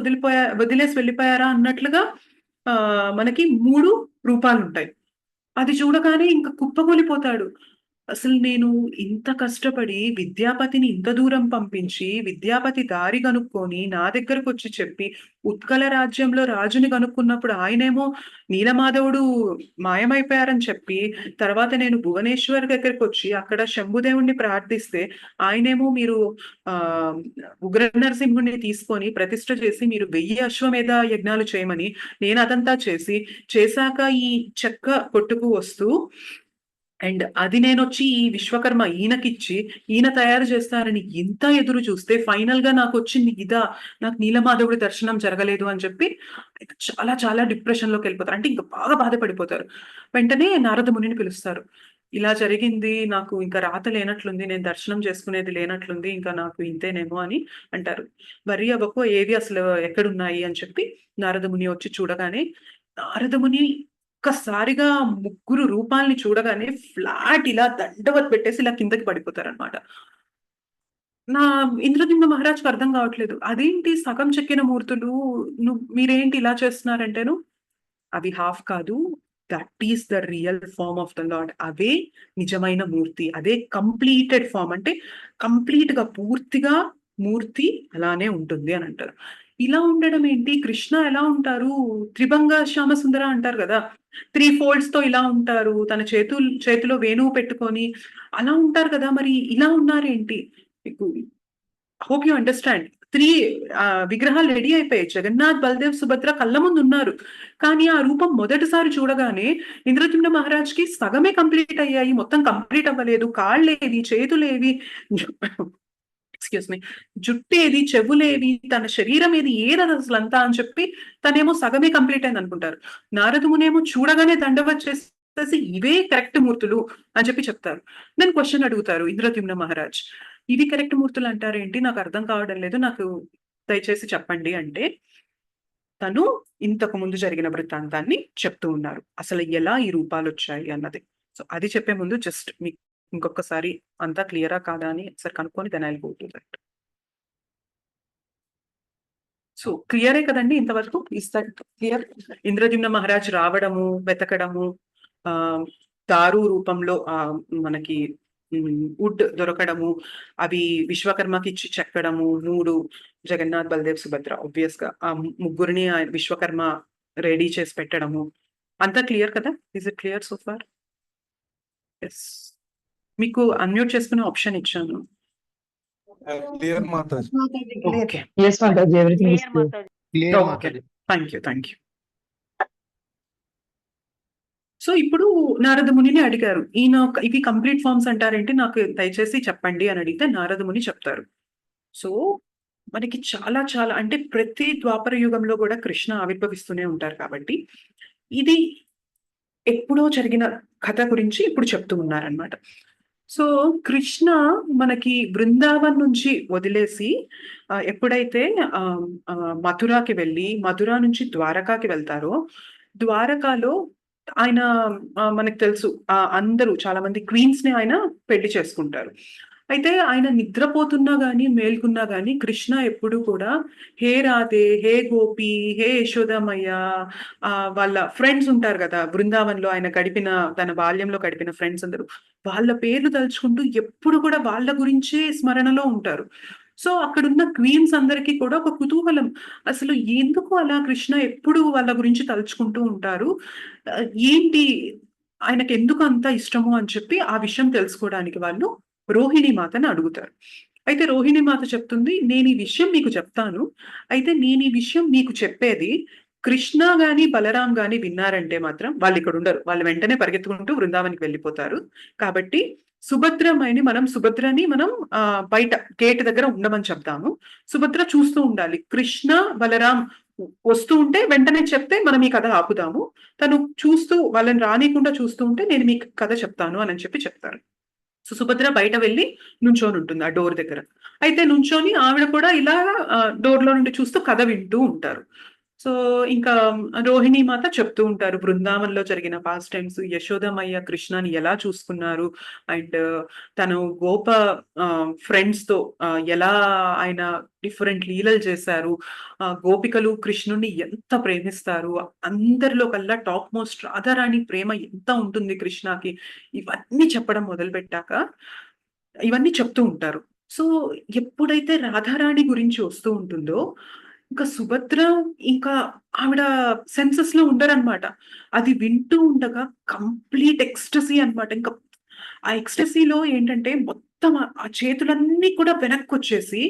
వదిలేసి వెళ్ళిపోయారా అన్నట్లుగా మనకి 3 రూపాలుంటాయి. అది చూడగానే ఇంక కుప్పకూలిపోతాడు. అసలు నేను ఇంత కష్టపడి విద్యాపతిని ఇంత దూరం పంపించి, విద్యాపతి దారి కనుక్కొని నా దగ్గరకొచ్చి చెప్పి, ఉత్కల రాజ్యంలో రాజుని కనుక్కున్నప్పుడు ఆయనేమో నీలమాధవుడు మాయమైపోయారని చెప్పి, తర్వాత నేను భువనేశ్వర్ దగ్గరకొచ్చి అక్కడ శంభుదేవుడిని ప్రార్థిస్తే, ఆయనేమో మీరు ఉగ్ర నరసింహుడిని తీసుకొని ప్రతిష్ఠ చేసి మీరు 1000 అశ్వమేధ యజ్ఞాలు చేయమని, నేను అదంతా చేశాక ఈ చెక్క కొట్టుకు వస్తూ అండ్ అది నేనొచ్చి ఈ విశ్వకర్మ ఈయనకిచ్చి, ఈయన తయారు చేస్తారని ఇంత ఎదురు చూస్తే ఫైనల్‌గా నాకొచ్చింది ఇదా! నాకు నీలమాధవుడి దర్శనం జరగలేదు అని చెప్పి చాలా చాలా డిప్రెషన్‌లోకెళ్ళిపోతారు. అంటే ఇంక బాగా బాధపడిపోతారు. వెంటనే నారద మునిని పిలుస్తారు. ఇలా జరిగింది. నాకు ఇంక రాత లేనట్లుంది. నేను దర్శనం చేసుకునేది లేనట్లుంది. ఇంకా నాకు ఇంతేనేమో అని అంటారు. వర్రీ అవ్వకు ఏవి అసలు ఎక్కడున్నాయి అని చెప్పి నారద ముని వచ్చి చూడగానే నారద ముని ఒక్కసారిగా ముగ్గురు రూపాల్ని చూడగానే ఫ్లాట్ ఇలా దండవత్ పెట్టేసి ఇలా కిందకి పడిపోతారనమాట. నా ఇంద్రద్యుమ్న మహారాజ్‌కి అర్థం కావట్లేదు. అదేంటి సగం చెక్కిన మూర్తులు మీరేంటి ఇలా చేస్తున్నారంటేను, అవి హాఫ్ కాదు. That is the real form of the lord. అవే నిజమైన మూర్తి. అదే కంప్లీటెడ్ ఫార్మ్. అంటే కంప్లీట్‌గా పూర్తిగా మూర్తి అలానే ఉంటుంది అని అంటారు. ఇలా ఉండడం ఏంటి? కృష్ణ ఎలా ఉంటారు? త్రిభంగ శ్యామసుందర అంటారు గదా! 3 ఫోల్డ్స్‌తో ఇలా ఉంటారు. తన చేతిలో వేణువు పెట్టుకొని అలా ఉంటారు కదా! మరి ఇలా ఉన్నారేంటి? మీకు హోప్ యూ అండర్‌స్టాండ్. 3 విగ్రహాలు రెడీ అయిపోయాయి. జగన్నాథ్, బలదేవ్, సుభద్ర కళ్ళ ముందున్నారు. కానీ ఆ రూపం మొదటిసారి చూడగానే ఇంద్రద్యుమ్న మహారాజ్‌కి సగమే కంప్లీట్ అయ్యాయి. మొత్తం కంప్లీట్ అవ్వలేదు. కాళ్ళేవి, చేతులేవి, ఎక్స్‌క్యూజ్ మీ. జుట్టేది, చెవులేవి, తన శరీరం ఏది, ఏదసలంతా అని చెప్పి తనేమో సగమే కంప్లీట్ అయిందనుకుంటారు. నారదమునేమో చూడగానే దండవత్ చేసేసి ఇవే కరెక్ట్ మూర్తులు అని చెప్పి చెప్తారు. దెన్ క్వెషన్ అడుగుతారు ఇంద్రద్యుమ్న మహారాజ్. ఇవి కరెక్ట్ మూర్తులు అంటారేంటి? నాకు అర్థం కావడం లేదు. నాకు దయచేసి చెప్పండి అంటే, తను ఇంతకు ముందు జరిగిన వృత్తాంతాన్ని చెప్తూ ఉన్నారు. అసలు ఎలా ఈ రూపాలొచ్చాయి అన్నది. సో, అది చెప్పే ముందు జస్ట్ మీకు ఇంకొకసారి అంతా క్లియరా కాదా అని ఒకసారి కనుక్కొని then I will go to that. So, క్లియరే కదండీ ఇంతవరకు? Is that clear? Indradyumna Maharaj రావడము, వెతకడము, ఆహ్, దారు రూపంలో మనకి వుడ్ దొరకడము, అవి విశ్వకర్మకిచ్చి చెక్కడము, 3 జగన్నాథ్, బలదేవ్, సుభద్ర ఆబ్వియస్‌గా ఆ ముగ్గురిని ఆయన విశ్వకర్మ రెడీ చేసి పెట్టడము. అంతా క్లియర్ కదా? Is it clear so far? Yes. మీకు అన్‌మ్యూట్ చేసుకునే ఆప్షన్ ఇచ్చాను. Clear Mataji. Okay. Yes, Mataji, everything is clear. Clear okay. Mataji. Thank you. So, ఇప్పుడు నారద మునిని అడిగారు. ఇవి కంప్లీట్ ఫార్మ్స్ అంటారేంటి? నాకు దయచేసి చెప్పండి అని అడిగితే నారద ముని చెప్తారు. సో, మనకి చాలా చాలా అంటే ప్రతి ద్వాపర యుగంలో గూడా కృష్ణ ఆవిర్భవిస్తూనే ఉంటారు కాబట్టి, ఇది ఎప్పుడో జరిగిన కథ గురించి ఇప్పుడు చెప్తూ ఉన్నారనమాట. సో, కృష్ణ మనకి బృందావన్ నుంచి వదిలేసి ఎప్పుడైతే మథురాకి వెళ్ళి, మథుర నుంచి ద్వారకాకి వెళ్తారో, ద్వారకాలో ఆయన మనకు తెలుసు అందరూ చాలా మంది క్వీన్స్‌ని ఆయన పెళ్లి చేసుకుంటారు. అయితే ఆయన నిద్రపోతున్నా గాని, మేల్కున్నా గాని కృష్ణ ఎప్పుడు కూడా హే రాధే, హే గోపి, హే యశోదామయ్య వాళ్ళ ఫ్రెండ్స్ ఉంటారు గదా! బృందావన్‌లో ఆయన తన బాల్యంలో గడిపిన ఫ్రెండ్స్ అందరూ. వాళ్ళ పేర్లు తలుచుకుంటూ ఎప్పుడు కూడా వాళ్ళ గురించే స్మరణలో ఉంటారు. సో, అక్కడున్న క్వీన్స్ అందరికీ కూడా ఒక కుతూహలం. అసలు ఎందుకు అలా కృష్ణ ఎప్పుడు వాళ్ళ గురించి తలుచుకుంటూ ఉంటారు? ఏంటి ఆయనకెందుకు అంత ఇష్టము అని చెప్పి ఆ విషయం తెలుసుకోవడానికి వాళ్ళు రోహిణి మాతని అడుగుతారు. అయితే రోహిణి మాత చెప్తుంది, "నేను ఈ విషయం మీకు చెప్తాను. అయితే నేను ఈ విషయం మీకు చెప్పేది కృష్ణ గాని, బలరాం గాని విన్నారంటే మాత్రం వాళ్ళిక్కడుండరు. వాళ్ళు వెంటనే పరిగెత్తుకుంటూ వృందావన్‌కి వెళ్ళిపోతారు. కాబట్టి సుభద్రని మనం బయట గేట్ దగ్గర ఉండమని చెప్దాము. సుభద్ర చూస్తూ ఉండాలి. కృష్ణ, బలరాం వస్తూ ఉంటే వెంటనే చెప్తే మనం ఈ కథ ఆపుదాము. తను చూస్తూ వాళ్ళని రానీయకుండా చూస్తూ ఉంటే నేను మీకు కథ చెప్తాను" అని చెప్పి చెప్తారు. సో, సుభద్ర బయట వెళ్లి నుంచొనుంటుంది ఆ డోర్ దగ్గర. అయితే నుంచొని ఆవిడ కూడా ఇలా డోర్‌లో నుండి చూస్తూ కథ వింటూ ఉంటారు. సో ఇంకా రోహిణి మాత చెప్తూ ఉంటారు బృందావనంలో జరిగిన పాస్ట్ టైమ్స్, యశోదమయ్య కృష్ణని ఎలా చూసుకున్నారు అండ్ తను గోప ఫ్రెండ్స్ తో ఎలా ఆయన డిఫరెంట్ లీలలు చేశారు, గోపికలు కృష్ణుని ఎంత ప్రేమిస్తారు, అందరిలో కల్లా టాప్ మోస్ట్ రాధారాణి ప్రేమ ఎంత ఉంటుంది కృష్ణకి, ఇవన్నీ చెప్పడం మొదలు పెట్టాక ఇవన్నీ చెప్తూ ఉంటారు. సో ఎప్పుడైతే రాధారాణి గురించి వస్తూ ఉంటుందో ఇంకా సుభద్ర ఇంకా ఆవిడ సెన్సెస్ లో ఉండరనమాట. అది వింటూ ఉండగా కంప్లీట్ ఎక్స్టసీ అన్నమాట. ఇంకా ఆ ఎక్స్టసీలో ఏంటంటే మొత్తం ఆ చేతులన్నీ కూడా వెనక్కి వచ్చేసి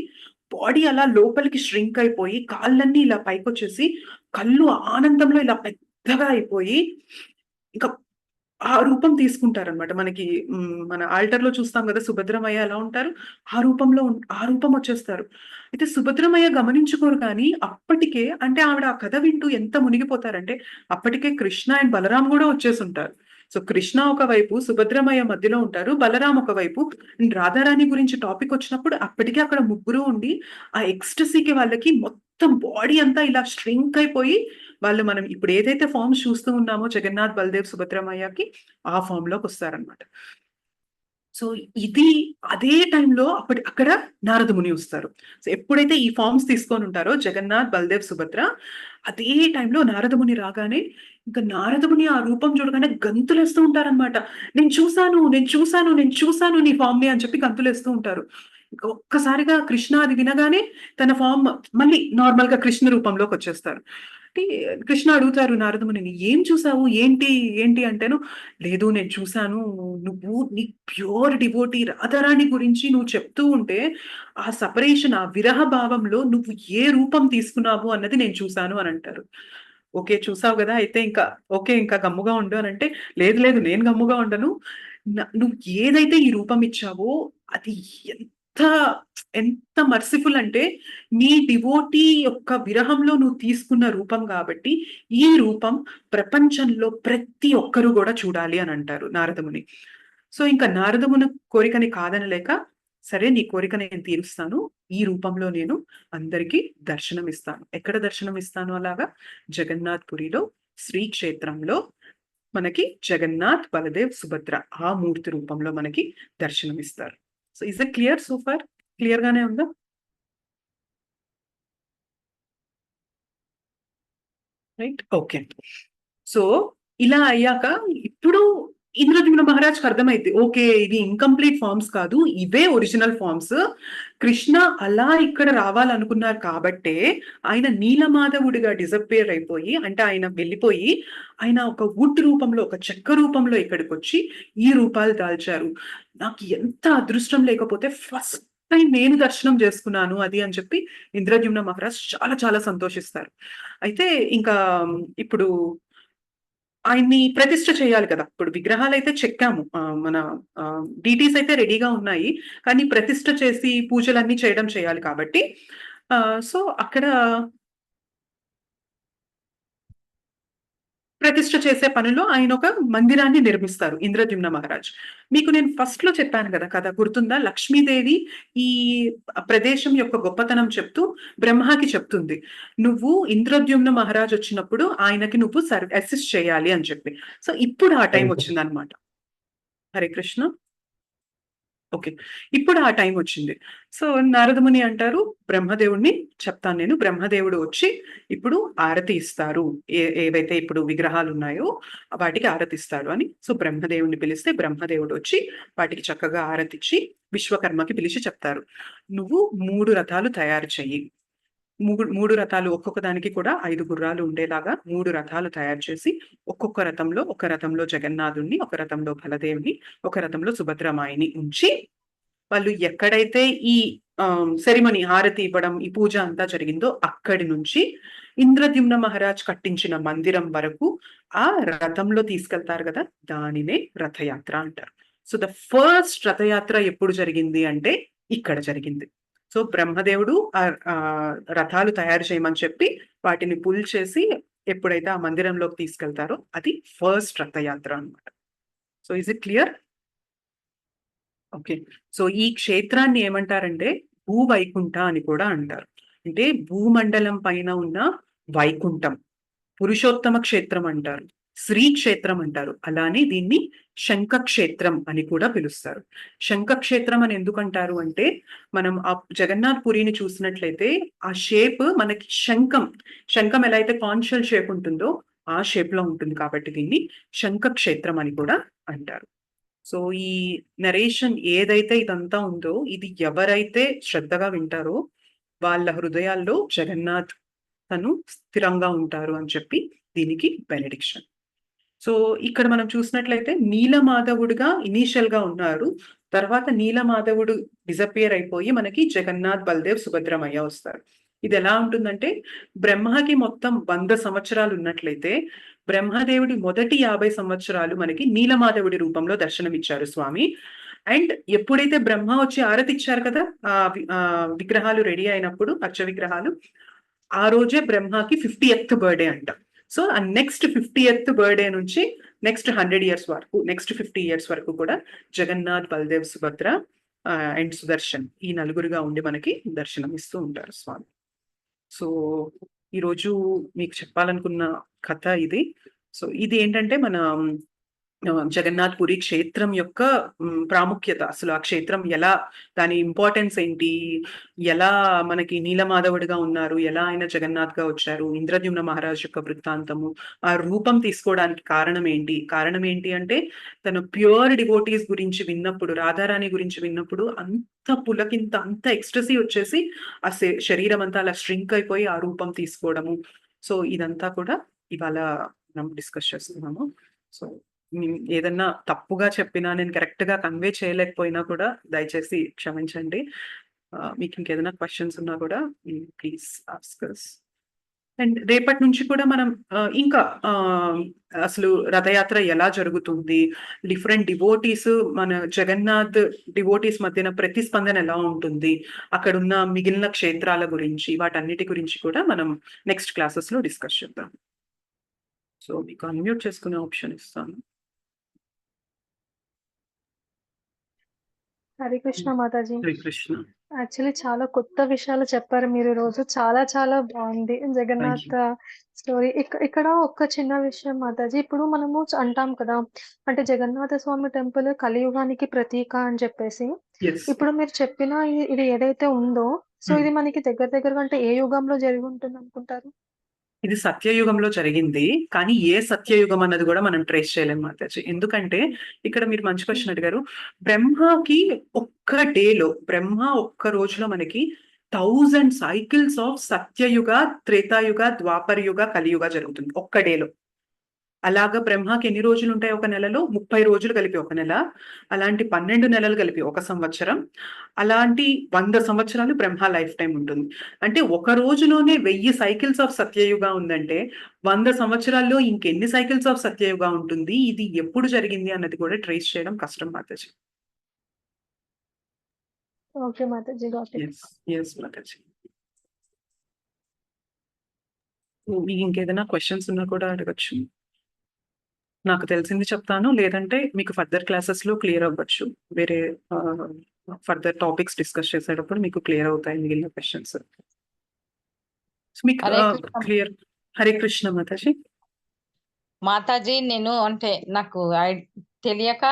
బాడీ అలా లోపలికి ష్రింక్ అయిపోయి కాళ్ళన్నీ ఇలా పైకొచ్చేసి కళ్ళు ఆనందంలో ఇలా పెద్దగా అయిపోయి ఇంకా ఆ రూపం తీసుకుంటారనమాట. మనకి మన ఆల్టర్ లో చూస్తాం కదా సుభద్రమయ్య ఎలా ఉంటారు, ఆ రూపంలో ఆ రూపం వచ్చేస్తారు. అయితే సుభద్రమయ్య గమనించుకోరు కానీ అప్పటికే అంటే ఆవిడ ఆ కథ వింటూ ఎంత మునిగిపోతారంటే అప్పటికే కృష్ణ అండ్ బలరాం కూడా వచ్చేసి ఉంటారు. సో కృష్ణ ఒకవైపు, సుభద్రమయ్య మధ్యలో ఉంటారు, బలరాం ఒకవైపు. అండ్ రాధారాణి గురించి టాపిక్ వచ్చినప్పుడు అప్పటికే అక్కడ ముగ్గురు ఉండి ఆ ఎక్స్టసీకి వాళ్ళకి మొత్తం బాడీ అంతా ఇలా స్ట్రింక్ అయిపోయి వాళ్ళు మనం ఇప్పుడు ఏదైతే ఫార్మ్స్ చూస్తూ ఉన్నామో జగన్నాథ్, బలదేవ్, సుభద్రమయ్యకి ఆ ఫామ్ లోకి వస్తారనమాట. సో ఇది అదే టైంలో అక్కడ నారద ముని వస్తారు. సో ఎప్పుడైతే ఈ ఫార్మ్స్ తీసుకొని ఉంటారో జగన్నాథ్, బలదేవ్, సుభద్ర, అదే టైంలో నారద ముని రాగానే ఇంకా నారద ముని ఆ రూపం చూడగానే గంతులేస్తూ ఉంటారనమాట. నేను చూసాను, నేను చూసాను, నేను చూసాను నీ ఫామ్ ని అని చెప్పి గంతులేస్తూ ఉంటారు. ఇంకా ఒక్కసారిగా కృష్ణ అది వినగానే తన ఫామ్ మళ్ళీ నార్మల్ గా కృష్ణ రూపంలోకి వచ్చేస్తారు. అంటే కృష్ణ అడుగుతారు నారద మునిని, ఏం చూసావు, ఏంటి ఏంటి అంటేను, లేదు నేను చూసాను, నువ్వు నీ ప్యూర్ డివోటీ రాధారాణి గురించి నువ్వు చెప్తూ ఉంటే ఆ సపరేషన్, ఆ విరహ భావంలో నువ్వు ఏ రూపం తీసుకున్నావు అన్నది నేను చూసాను అని అంటారు. ఓకే చూసావు కదా, అయితే ఇంకా ఓకే ఇంకా గమ్ముగా ఉండు అని అంటే, లేదు లేదు నేను గమ్ముగా ఉండను, నువ్వు ఏదైతే ఈ రూపం ఇచ్చావో అది ఎంత ఎంత మర్సిఫుల్ అంటే నీ డివోటీ యొక్క విరహంలో నువ్వు తీసుకున్న రూపం కాబట్టి ఈ రూపం ప్రపంచంలో ప్రతి ఒక్కరు కూడా చూడాలి అని అంటారు నారదముని. సో ఇంకా నారదముని కోరికని కాదనలేక, సరే నీ కోరిక నేను తీరుస్తాను, ఈ రూపంలో నేను అందరికీ దర్శనం ఇస్తాను. ఎక్కడ దర్శనం ఇస్తాను అలాగా? జగన్నాథ్ పురిలో శ్రీక్షేత్రంలో మనకి జగన్నాథ్, బలదేవ్, సుభద్ర ఆ మూర్తి రూపంలో మనకి దర్శనం ఇస్తారు. So is it clear so far? Clear గానే ఉందా? Right, okay. సో ఇలా అయ్యాక ఇప్పుడు ఇంద్రద్యుమ్న మహారాజ్కి అర్థమైంది, ఓకే ఇది ఇన్కంప్లీట్ ఫార్మ్స్ కాదు, ఇవే ఒరిజినల్ ఫార్మ్స్. కృష్ణ అలా ఇక్కడ రావాలనుకున్నారు కాబట్టే ఆయన నీలమాధవుడిగా డిసప్పేర్ అయిపోయి, అంటే ఆయన వెళ్ళిపోయి ఆయన ఒక వుడ్ రూపంలో, ఒక చెక్క రూపంలో ఇక్కడికి వచ్చి ఈ రూపాలు దాల్చారు. నాకు ఎంత అదృష్టం లేకపోతే ఫస్ట్ టైం నేను దర్శనం చేసుకున్నాను అది అని చెప్పి ఇంద్రద్యుమ్న మహారాజ్ చాలా చాలా సంతోషిస్తారు. అయితే ఇంకా ఇప్పుడు ఆయన్ని ప్రతిష్ఠ చేయాలి కదా. ఇప్పుడు విగ్రహాలు అయితే చెక్కాము, మన డీటీస్ అయితే రెడీగా ఉన్నాయి, కానీ ప్రతిష్ఠ చేసి పూజలన్నీ చేయాలి కాబట్టి సో అక్కడ ప్రతిష్ఠ చేసే పనిలో ఆయన ఒక మందిరాన్ని నిర్మిస్తారు ఇంద్రద్యుమ్న మహారాజ్. మీకు నేను ఫస్ట్ లో చెప్పాను కదా కథ గుర్తుందా? లక్ష్మీదేవి ఈ ప్రదేశం యొక్క గొప్పతనం చెప్తూ బ్రహ్మకి చెప్తుంది, నువ్వు ఇంద్రద్యుమ్న మహారాజ్ వచ్చినప్పుడు ఆయనకి నువ్వు అసిస్ట్ చేయాలి అని చెప్పి. సో ఇప్పుడు ఆ టైం వచ్చింది అనమాట. హరే కృష్ణ. ఓకే, ఇప్పుడు ఆ టైం వచ్చింది. సో నారదముని అంటారు బ్రహ్మదేవుడిని చెప్తాను నేను, బ్రహ్మదేవుడు వచ్చి ఇప్పుడు ఆరతి ఇస్తారు, ఏవైతే ఇప్పుడు విగ్రహాలు ఉన్నాయో వాటికి ఆరతి ఇస్తాడు అని. సో బ్రహ్మదేవుడిని పిలిస్తే బ్రహ్మదేవుడు వచ్చి వాటికి చక్కగా ఆరతిచ్చి విశ్వకర్మకి పిలిచి చెప్తారు, నువ్వు 3 రథాలు తయారు చెయ్యి. 3 రథాలు, ఒక్కొక్క దానికి కూడా 5 గుర్రాలు ఉండేలాగా 3 రథాలు తయారు చేసి, ఒక్కొక్క రథంలో, ఒక రథంలో జగన్నాథుణ్ణి, ఒక రథంలో బలదేవుని, ఒక రథంలో సుభద్రమాయిని ఉంచి, వాళ్ళు ఎక్కడైతే ఈ సెరిమనీ హారతి ఇవ్వడం, ఈ పూజ అంతా జరిగిందో అక్కడి నుంచి ఇంద్రద్యుమ్న మహారాజ్ కట్టించిన మందిరం వరకు ఆ రథంలో తీసుకెళ్తారు కదా, దానినే రథయాత్ర అంటారు. సో ద ఫస్ట్ రథయాత్ర ఎప్పుడు జరిగింది అంటే ఇక్కడ జరిగింది. సో బ్రహ్మదేవుడు రథాలు తయారు చేయమని చెప్పి వాటిని పుల్ చేసి ఎప్పుడైతే ఆ మందిరంలోకి తీసుకెళ్తారో అది ఫస్ట్ రథయాత్ర అన్నమాట. So is it clear? Okay. So ఈ క్షేత్రాన్ని ఏమంటారంటే భూవైకుంఠ అని కూడా అంటారు. అంటే భూమండలం పైన ఉన్న వైకుంఠం, పురుషోత్తమ క్షేత్రం అంటారు, శ్రీ క్షేత్రం అంటారు, అలానే దీన్ని శంఖ క్షేత్రం అని కూడా పిలుస్తారు. శంఖ క్షేత్రం అని ఎందుకంటారు అంటే మనం ఆ జగన్నాథ్ పురిని చూసినట్లయితే ఆ షేప్ మనకి శంఖం ఎలా అయితే కాన్షియల్ షేప్ ఉంటుందో ఆ షేప్ లో ఉంటుంది కాబట్టి దీన్ని శంఖ క్షేత్రం అని కూడా అంటారు. సో ఈ నరేషన్ ఏదైతే ఇదంతా ఉందో ఇది ఎవరైతే శ్రద్ధగా వింటారో వాళ్ళ హృదయాల్లో జగన్నాథ్ తను స్థిరంగా ఉంటారు అని చెప్పి దీనికి బెనెడిక్షన్. సో ఇక్కడ మనం చూసినట్లయితే నీలమాధవుడిగా ఇనీషియల్ గా ఉన్నారు, తర్వాత నీలమాధవుడు డిసపియర్ అయిపోయి మనకి జగన్నాథ్, బల్దేవ్, సుభద్రమయ్య వస్తారు. ఇది ఎలా ఉంటుందంటే బ్రహ్మకి మొత్తం 100 సంవత్సరాలు ఉన్నట్లయితే బ్రహ్మదేవుడి మొదటి 50 సంవత్సరాలు మనకి నీలమాధవుడి రూపంలో దర్శనమిచ్చారు స్వామి. అండ్ ఎప్పుడైతే బ్రహ్మ వచ్చి ఆరతి ఇచ్చారు కదా ఆ విగ్రహాలు రెడీ అయినప్పుడు అర్చ విగ్రహాలు, ఆ రోజే బ్రహ్మకి 50th బర్త్డే అంట. సో ఆ నెక్స్ట్ 50th బర్త్డే నుంచి నెక్స్ట్ 100 years వరకు, నెక్స్ట్ 50 years వరకు కూడా జగన్నాథ్, బల్దేవ్, సుభద్ర అండ్ సుదర్శన్ ఈ నలుగురుగా ఉండి మనకి దర్శనం ఇస్తూ ఉంటారు స్వామి. సో ఈరోజు మీకు చెప్పాలనుకున్న కథ ఇది. సో ఇది ఏంటంటే మన జగన్నాథ్ పురి క్షేత్రం యొక్క ప్రాముఖ్యత, అసలు ఆ క్షేత్రం ఎలా, దాని ఇంపార్టెన్స్ ఏంటి, ఎలా మనకి నీలమాధవుడిగా ఉన్నారు, ఎలా ఆయన జగన్నాథ్ గా వచ్చారు, ఇంద్రద్యుమ్న మహారాజ్ యొక్క వృత్తాంతము, ఆ రూపం తీసుకోవడానికి కారణం ఏంటి అంటే తన ప్యూర్ డివోటీస్ గురించి విన్నప్పుడు, రాధారాణి గురించి విన్నప్పుడు అంత పులకింత, అంత ఎక్స్ట్రసీ వచ్చేసి ఆ శరీరం అంతా అలా ష్రింక్ అయిపోయి ఆ రూపం తీసుకోవడము. సో ఇదంతా కూడా ఇవాళ మనం డిస్కస్ చేస్తున్నాము. సో ఏదన్నా తప్పుగా చెప్పినా, నేను కరెక్ట్ గా కన్వే చేయలేకపోయినా కూడా దయచేసి క్షమించండి. మీకు ఇంకేదైనా క్వశ్చన్స్ ఉన్నా కూడా ప్లీజ్ ఆస్క్ us. అండ్ రేపటి నుంచి కూడా మనం ఇంకా అసలు రథయాత్ర ఎలా జరుగుతుంది, డిఫరెంట్ డివోటీస్, మన జగన్నాథ్ డివోటీస్ మధ్యన ప్రతిస్పందన ఎలా ఉంటుంది, అక్కడ ఉన్న మిగిలిన క్షేత్రాల గురించి, వాటన్నిటి గురించి కూడా మనం నెక్స్ట్ క్లాసెస్ లో డిస్కస్ చేద్దాం. సో మీకు అన్మ్యూట్ చేసుకునే ఆప్షన్ ఇస్తాను. హరే కృష్ణ మాతాజీ. శ్రీకృష్ణ. యాక్చువల్లీ చాలా కొత్త విషయాలు చెప్పారు మీరు ఈ రోజు. చాలా చాలా బాగుంది జగన్నాథ్ స్టోరీ. ఇక్కడ ఒక చిన్న విషయం మాతాజీ, ఇప్పుడు మనము అంటాం కదా, అంటే జగన్నాథ స్వామి టెంపుల్ కలియుగానికి ప్రతీక అని చెప్పేసి. Yes. ఇప్పుడు మీరు చెప్పిన ఇది ఏదైతే ఉందో, సో ఇది మనకి దగ్గరగా అంటే ఏ యుగంలో జరిగి ఉంటుంది అనుకుంటారు? ఇది సత్యయుగంలో జరిగింది, కానీ ఏ సత్యయుగం అన్నది కూడా మనం ట్రేస్ చేయలేం మాతాజీ. ఎందుకంటే ఇక్కడ మీరు మంచి క్వశ్చన్ అడిగారు. బ్రహ్మకి బ్రహ్మ ఒక్క రోజులో మనకి 1000 cycles ఆఫ్ సత్యయుగ, త్రేతాయుగ, ద్వాపరయుగ, కలియుగ జరుగుతుంది ఒక్క డేలో. అలాగా బ్రహ్మకి ఎన్ని రోజులు ఉంటాయి ఒక నెలలో? 30 రోజులు కలిపి ఒక నెల, అలాంటి 12 నెలలు కలిపి ఒక సంవత్సరం, అలాంటి 100 సంవత్సరాలు బ్రహ్మ లైఫ్ టైం ఉంటుంది. అంటే ఒక రోజులోనే 1000 cycles ఆఫ్ సత్యయుగ ఉందంటే 100 సంవత్సరాల్లో ఇంకెన్ని సైకిల్స్ ఆఫ్ సత్యయుగ ఉంటుంది? ఇది ఎప్పుడు జరిగింది అన్నది కూడా ట్రేస్ చేయడం కష్టం Mataji. Okay Mataji, got it. Yes Mataji. మీకు ఇంకేదైనా క్వశ్చన్స్ ఉన్నా కూడా అడగచ్చు. నాకు తెలిసింది చెప్తాను, లేదంటే మీకు ఫర్దర్ క్లాసెస్ లో క్లియర్ అవ్వచ్చు. వేరే ఫర్దర్ టాపిక్స్ డిస్కస్ చేసేటప్పుడు మీకు క్లియర్ అవుతాయి మిగిలిన క్వశ్చన్స్. మీకు క్లియర్. హరే కృష్ణ మాతాజీ. మాతాజీ, నేను అంటే నాకు తెలియక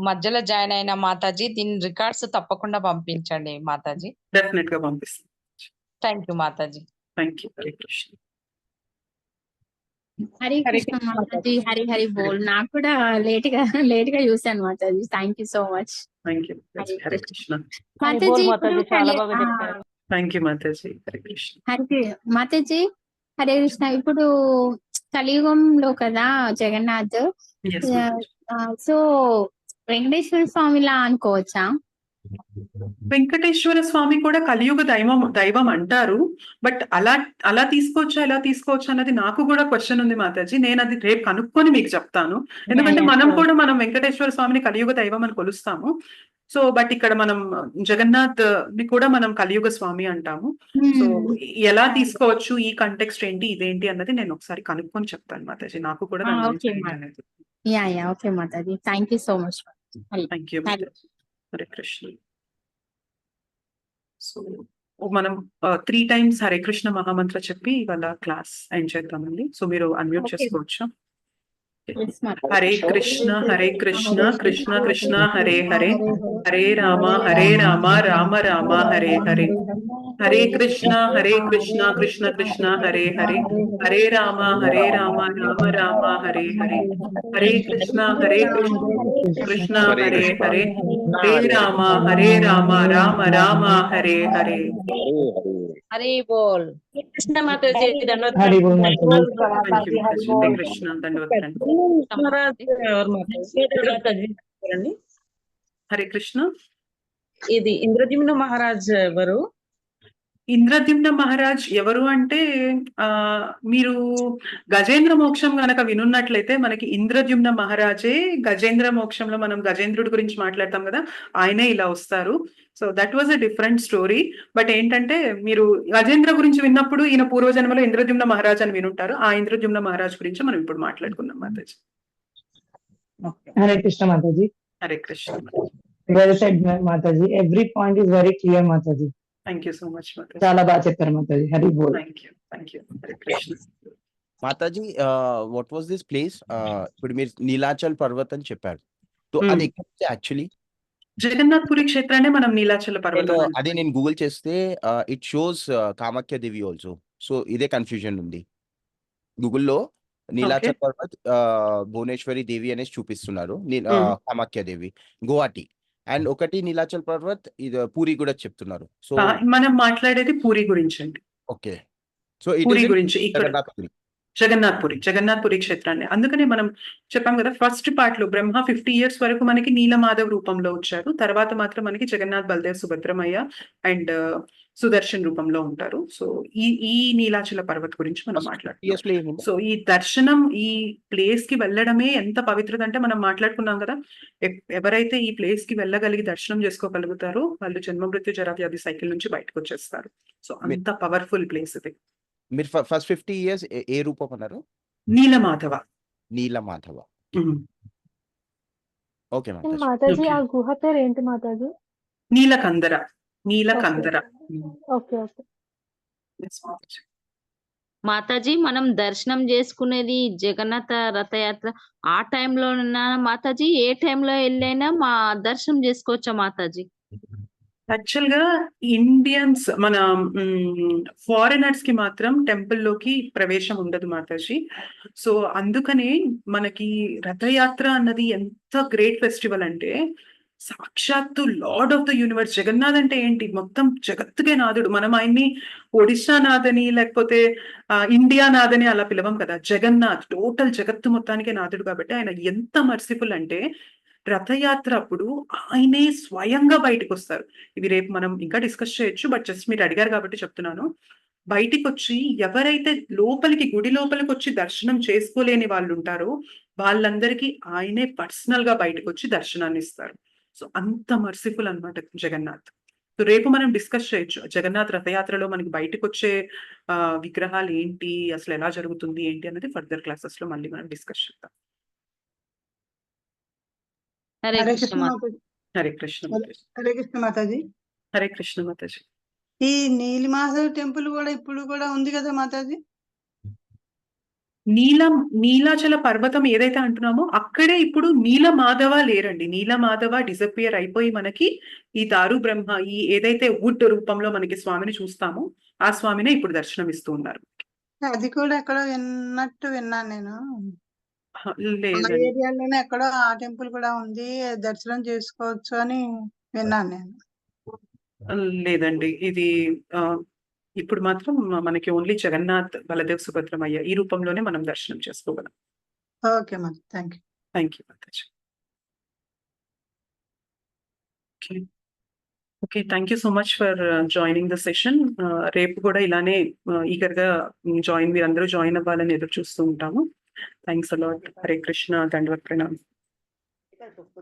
మధ్యలో జాయిన్ అయిన మాతాజీ, దీని రికార్డ్స్ తప్పకుండా పంపించండి మాతాజీ. డెఫినెట్ గా పంపిస్తాను. Thank you Mataji. Thank you. Hare Krishna. Hare Krishna Mataji. Hari Hari బోల్. నాకు కూడా లేట్ గా చూసాను Mataji. Thank you so much. Thank you. Hare Krishna. Mataji చాలా బాగా చెప్పారు. Thank you Mataji. హరే కృష్ణ. మాతాజీ హరే కృష్ణ. ఇప్పుడు కలియుగంలో కదా జగన్నాథ్, Yes, సో వెంకటేశ్వర స్వామిలా అనుకోవచ్చా? వెంకటేశ్వర స్వామి కూడా కలియుగ దైవం అంటారు. బట్ అలా తీసుకోవచ్చా, ఎలా తీసుకోవచ్చా అన్నది నాకు కూడా క్వశ్చన్ ఉంది మాతాజీ. నేను అది రేపు కనుక్కొని మీకు చెప్తాను. ఎందుకంటే మనం వెంకటేశ్వర స్వామిని కలియుగ దైవం అని కొలుస్తాము. సో బట్ ఇక్కడ మనం జగన్నాథ్ ని కూడా మనం కలియుగ స్వామి అంటాము. సో ఎలా తీసుకోవచ్చు, ఈ కంటెక్స్ట్ ఏంటి, ఇదేంటి అన్నది నేను ఒకసారి కనుక్కొని చెప్తాను మాతాజీ. నాకు కూడా okay Mataji. Thank you so much. Thank you Mataji. Hare Krishna. So మనం 3 టైమ్స్ హరే కృష్ణ మహామంత్ర చెప్పి ఇవాళ క్లాస్ ఎండ్ చేద్దామండి. సో మీరు అన్మ్యూట్ Okay. చేసుకోవచ్చు. Yes, Mataji. హరే కృష్ణ కృష్ణ కృష్ణ హరే హరే హరే రామ రామ రామ హరే హరే హరే కృష్ణ కృష్ణ కృష్ణ హరే హరే హరే రామ రామ రామ హరే హరే హరే కృష్ణ కృష్ణ హరే హరే హరే రామ రామ రామ హరే హరే. హరి బోల్. కృష్ణ మాతాజీ హరి బోల్ మాతాజీ. థ్యాంక్ యూ హరే కృష్ణ దండవత్. ఎవరు మాతాజీ చూడండి. హరే కృష్ణ. ఇది ఇంద్రజిమ్న మహారాజ్ ఎవరు? ఇంద్రద్యుమ్న మహారాజ్ ఎవరు అంటే మీరు గజేంద్ర మోక్షం గనక వినున్నట్లయితే మనకి ఇంద్రద్యుమ్న మహారాజే గజేంద్ర మోక్షంలో మనం గజేంద్రుడి గురించి మాట్లాడతాం కదా, ఆయనే ఇలా వస్తారు. So that was a different story. But ఏంటంటే మీరు గజేంద్ర గురించి విన్నప్పుడు ఈయన పూర్వజన్మలో ఇంద్రద్యుమ్న మహారాజ్ అని వినుంటారు. ఆ ఇంద్రద్యుమ్న మహారాజ్ గురించి మనం ఇప్పుడు మాట్లాడుకుందాం Mataji. Hare Krishna Mataji. Hare Krishna. Well said Mataji. Every point is very clear Mataji. Thank you so much Mataji. చాలా బాగా చెప్పారు మాతాజీ. హరి బోల్. Thank you Hare Krishna. Mataji what was this place? ఇప్పుడు మీరు నీలాచల్ పర్వత్ అని చెప్పారు, సో అది ఎక్కడ యాక్చువల్లీ? జగన్నాథ్ పురి క్షేత్రాన్ని మనం నీలాచల పర్వతం అదే నేను గూగుల్ చేస్తే it shows Kamakhya Devi also, so ఇదే కన్ఫ్యూజన్ ఉంది. గూగుల్లో నీలాచల్ పర్వత్ భువనేశ్వరి దేవి అనేసి చూపిస్తున్నారు, కామాఖ్య దేవి గువాహటి, అండ్ ఒకటి నీలాచల్ పర్వత్ ఇది పూరి కూడా చెప్తున్నారు. సో మనం మాట్లాడేది పూరి గురించి అండి. ఓకే, సో పూరి గురించి ఇక్కడ జగన్నాథ్ పురి జగన్నాథ్ పురి క్షేత్రాన్ని. అందుకనే మనం చెప్పాం కదా, ఫస్ట్ పార్ట్ లో బ్రహ్మ 50 years వరకు మనకి నీలమాధవ్ రూపంలో వచ్చారు. తర్వాత మాత్రం మనకి జగన్నాథ్, బల్దేవ్, సుభద్రమయ్య అండ్ సుదర్శన్ రూపంలో ఉంటారు. సో ఈ నీలాచల పర్వత్ గురించి మనం మాట్లాడుతున్నాం. సో ఈ దర్శనం, ఈ ప్లేస్ కి వెళ్ళడమే ఎంత పవిత్రత అంటే మనం మాట్లాడుకున్నాం కదా, ఎవరైతే ఈ ప్లేస్ కి వెళ్ళగలిగి దర్శనం చేసుకోగలుగుతారో వాళ్ళు జన్మ మృత్యు జరా వ్యాధి సైకిల్ నుంచి బయటకు వచ్చేస్తారు. సో అంత పవర్ఫుల్ ప్లేస్ ఇది. మీరు ఫస్ట్ 50 years ఏ రూపం అన్నారు? నీలమాధవ. నీలమాధవ. ఓకే మాతాజీ. ఆ గుహ పేరు ఏంటి మాతాజీ? నీలకందర. ఓకే. మాతాజీ మనం దర్శనం చేసుకునేది జగన్నాథ రథయాత్ర ఆ టైంలో మాతాజీ? ఏ టైంలో వెళ్ళైనా మా దర్శనం చేసుకోవచ్చా మాతాజీ? యాక్చువల్ గా ఇండియన్స్, మన ఫారినర్స్ కి మాత్రం టెంపుల్ లోకి ప్రవేశం ఉండదు మాతాజీ. సో అందుకనే మనకి రథయాత్ర అన్నది ఎంత గ్రేట్ ఫెస్టివల్ అంటే, సాక్షాత్తు lord of the universe Jagannath అంటే ఏంటి, మొత్తం జగత్తుకే నాథుడు. మనం ఆయన్ని ఒడిశా నాథని లేకపోతే ఇండియా నాథని అలా పిలవం కదా, జగన్నాథ్ టోటల్ జగత్తు మొత్తానికే నాథుడు. కాబట్టి ఆయన ఎంత మర్సిఫుల్ అంటే రథయాత్ర అప్పుడు ఆయనే స్వయంగా బయటకు వస్తారు. ఇవి రేపు మనం ఇంకా డిస్కస్ చేయొచ్చు, బట్ జస్ట్ మీరు అడిగారు కాబట్టి చెప్తున్నాను. బయటికి వచ్చి ఎవరైతే గుడి లోపలికి వచ్చి దర్శనం చేసుకోలేని వాళ్ళు ఉంటారో వాళ్ళందరికీ ఆయనే పర్సనల్ గా బయటకు వచ్చి దర్శనాన్ని ఇస్తారు. సో అంత మర్సిఫుల్ అన్నమాట జగన్నాథ్. సో రేపు మనం డిస్కస్ చేయొచ్చు జగన్నాథ్ రథయాత్రలో మనకి బయటకు వచ్చే విగ్రహాలు ఏంటి, అసలు ఎలా జరుగుతుంది ఏంటి అనేది ఫర్దర్ క్లాసెస్ లో మళ్ళీ మనం డిస్కస్ చేద్దాం. హరే కృష్ణ మాతాజీ. హరే కృష్ణ మాతాజీ. హరే కృష్ణ మాతాజీ. హరే కృష్ణ మాతాజీ. ఈ నీలిమాధవ్ టెంపుల్ కూడా ఇప్పుడు కూడా ఉంది కదా మాతాజీ? నీలాచల పర్వతం ఏదైతే అంటున్నామో అక్కడే ఇప్పుడు నీలమాధవ లేరండి. నీలమాధవ డిసపియర్ అయిపోయి మనకి ఈ దారు బ్రహ్మ, ఈ ఏదైతే వుడ్ రూపంలో మనకి స్వామిని చూస్తామో ఆ స్వామినే ఇప్పుడు దర్శనం ఇస్తూ ఉన్నారు. అది కూడా ఎక్కడో విన్నాను నేను. లేదండి, ఏరియాలోనే ఎక్కడో ఆ టెంపుల్ కూడా ఉంది, దర్శనం చేసుకోవచ్చు అని విన్నాను నేను. లేదండి, ఇది ఇప్పుడు మాత్రం మనకి ఓన్లీ జగన్నాథ్, బలదేవ్, సుభద్రమయ్య ఈ రూపంలోనే మనం దర్శనం చేసుకోగలం. Okay Mataji. Thank you Mataji. Okay, thank you so much for joining the session. రేపు కూడా ఇలానే ఈగర్గా మీరందరూ జాయిన్ అవ్వాలని ఎదురు చూస్తూ ఉంటాము. Thanks a lot. హరే కృష్ణ, దండవత్ ప్రణామ్.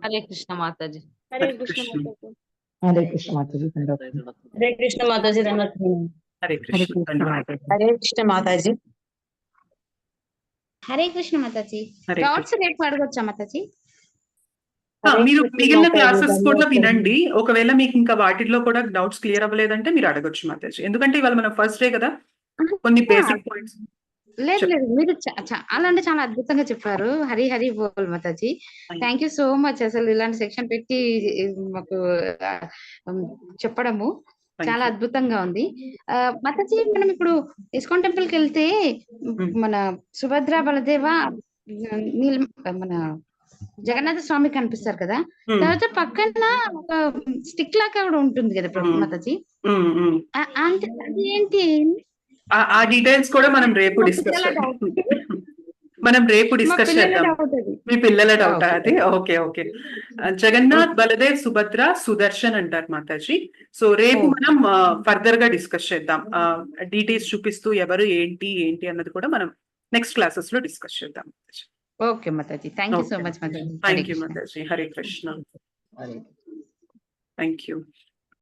హరే కృష్ణ మాతాజీ. హరే కృష్ణ మాతాజీ. హరే కృష్ణ మాతాజీ. హరే కృష్ణ, దండవత్. హరే కృష్ణ మాతాజీ. హరే కృష్ణ మాతాజీ. డౌట్స్ రేపు అడగొచ్చా మాతాజీ? మీరు మిగిలిన మాతాజీ, క్లాసెస్ కూడా ధన్యవాదాలు. వినండి. ఒకవేళ మీకు ఇంకా వాటిల్లో కూడా డౌట్స్ క్లియర్ అవ్వలేదంటే మీరు అడగొచ్చు మాతాజీ. ఎందుకంటే ఇవాళ మన ఫస్ట్ డే కదా, కొన్ని బేసిక్ పాయింట్స్. లేదు లేదు మీరు చాలా అంటే చాలా అద్భుతంగా చెప్పారు. హరి హరి బోల్ Mataji. Thank you so much. అసలు ఇలాంటి సెక్షన్ పెట్టి మాకు చెప్పడము చాలా అద్భుతంగా ఉంది. మాతాజీ మనం ఇప్పుడు ఇస్కాన్ టెంపుల్ కి వెళ్తే మన సుభద్ర బలదేవ మన జగన్నాథ స్వామి కనిపిస్తారు కదా, తర్వాత పక్కన ఒక స్టిక్ లాగా కూడా ఉంటుంది కదా మాతాజీ, అంటే అది ఏంటి? ఆ డీటెయిల్స్ కూడా మనం రేపు డిస్కస్ చేద్దాం. మీ పిల్లల డౌట్ అది? Okay okay. జగన్నాథ్, బలదేవ్, సుభద్ర, సుదర్శన్ అంటారు మాతాజీ. సో రేపు మనం ఫర్దర్ గా డిస్కస్ చేద్దాం. డీటెయిల్స్ చూపిస్తూ ఎవరు ఏంటి అన్నది కూడా మనం నెక్స్ట్ క్లాసెస్ లో డిస్కస్ చేద్దాం. Okay Mataji, thank you so much Mataji. Thank you Mataji. Hare Krishna. Thank you.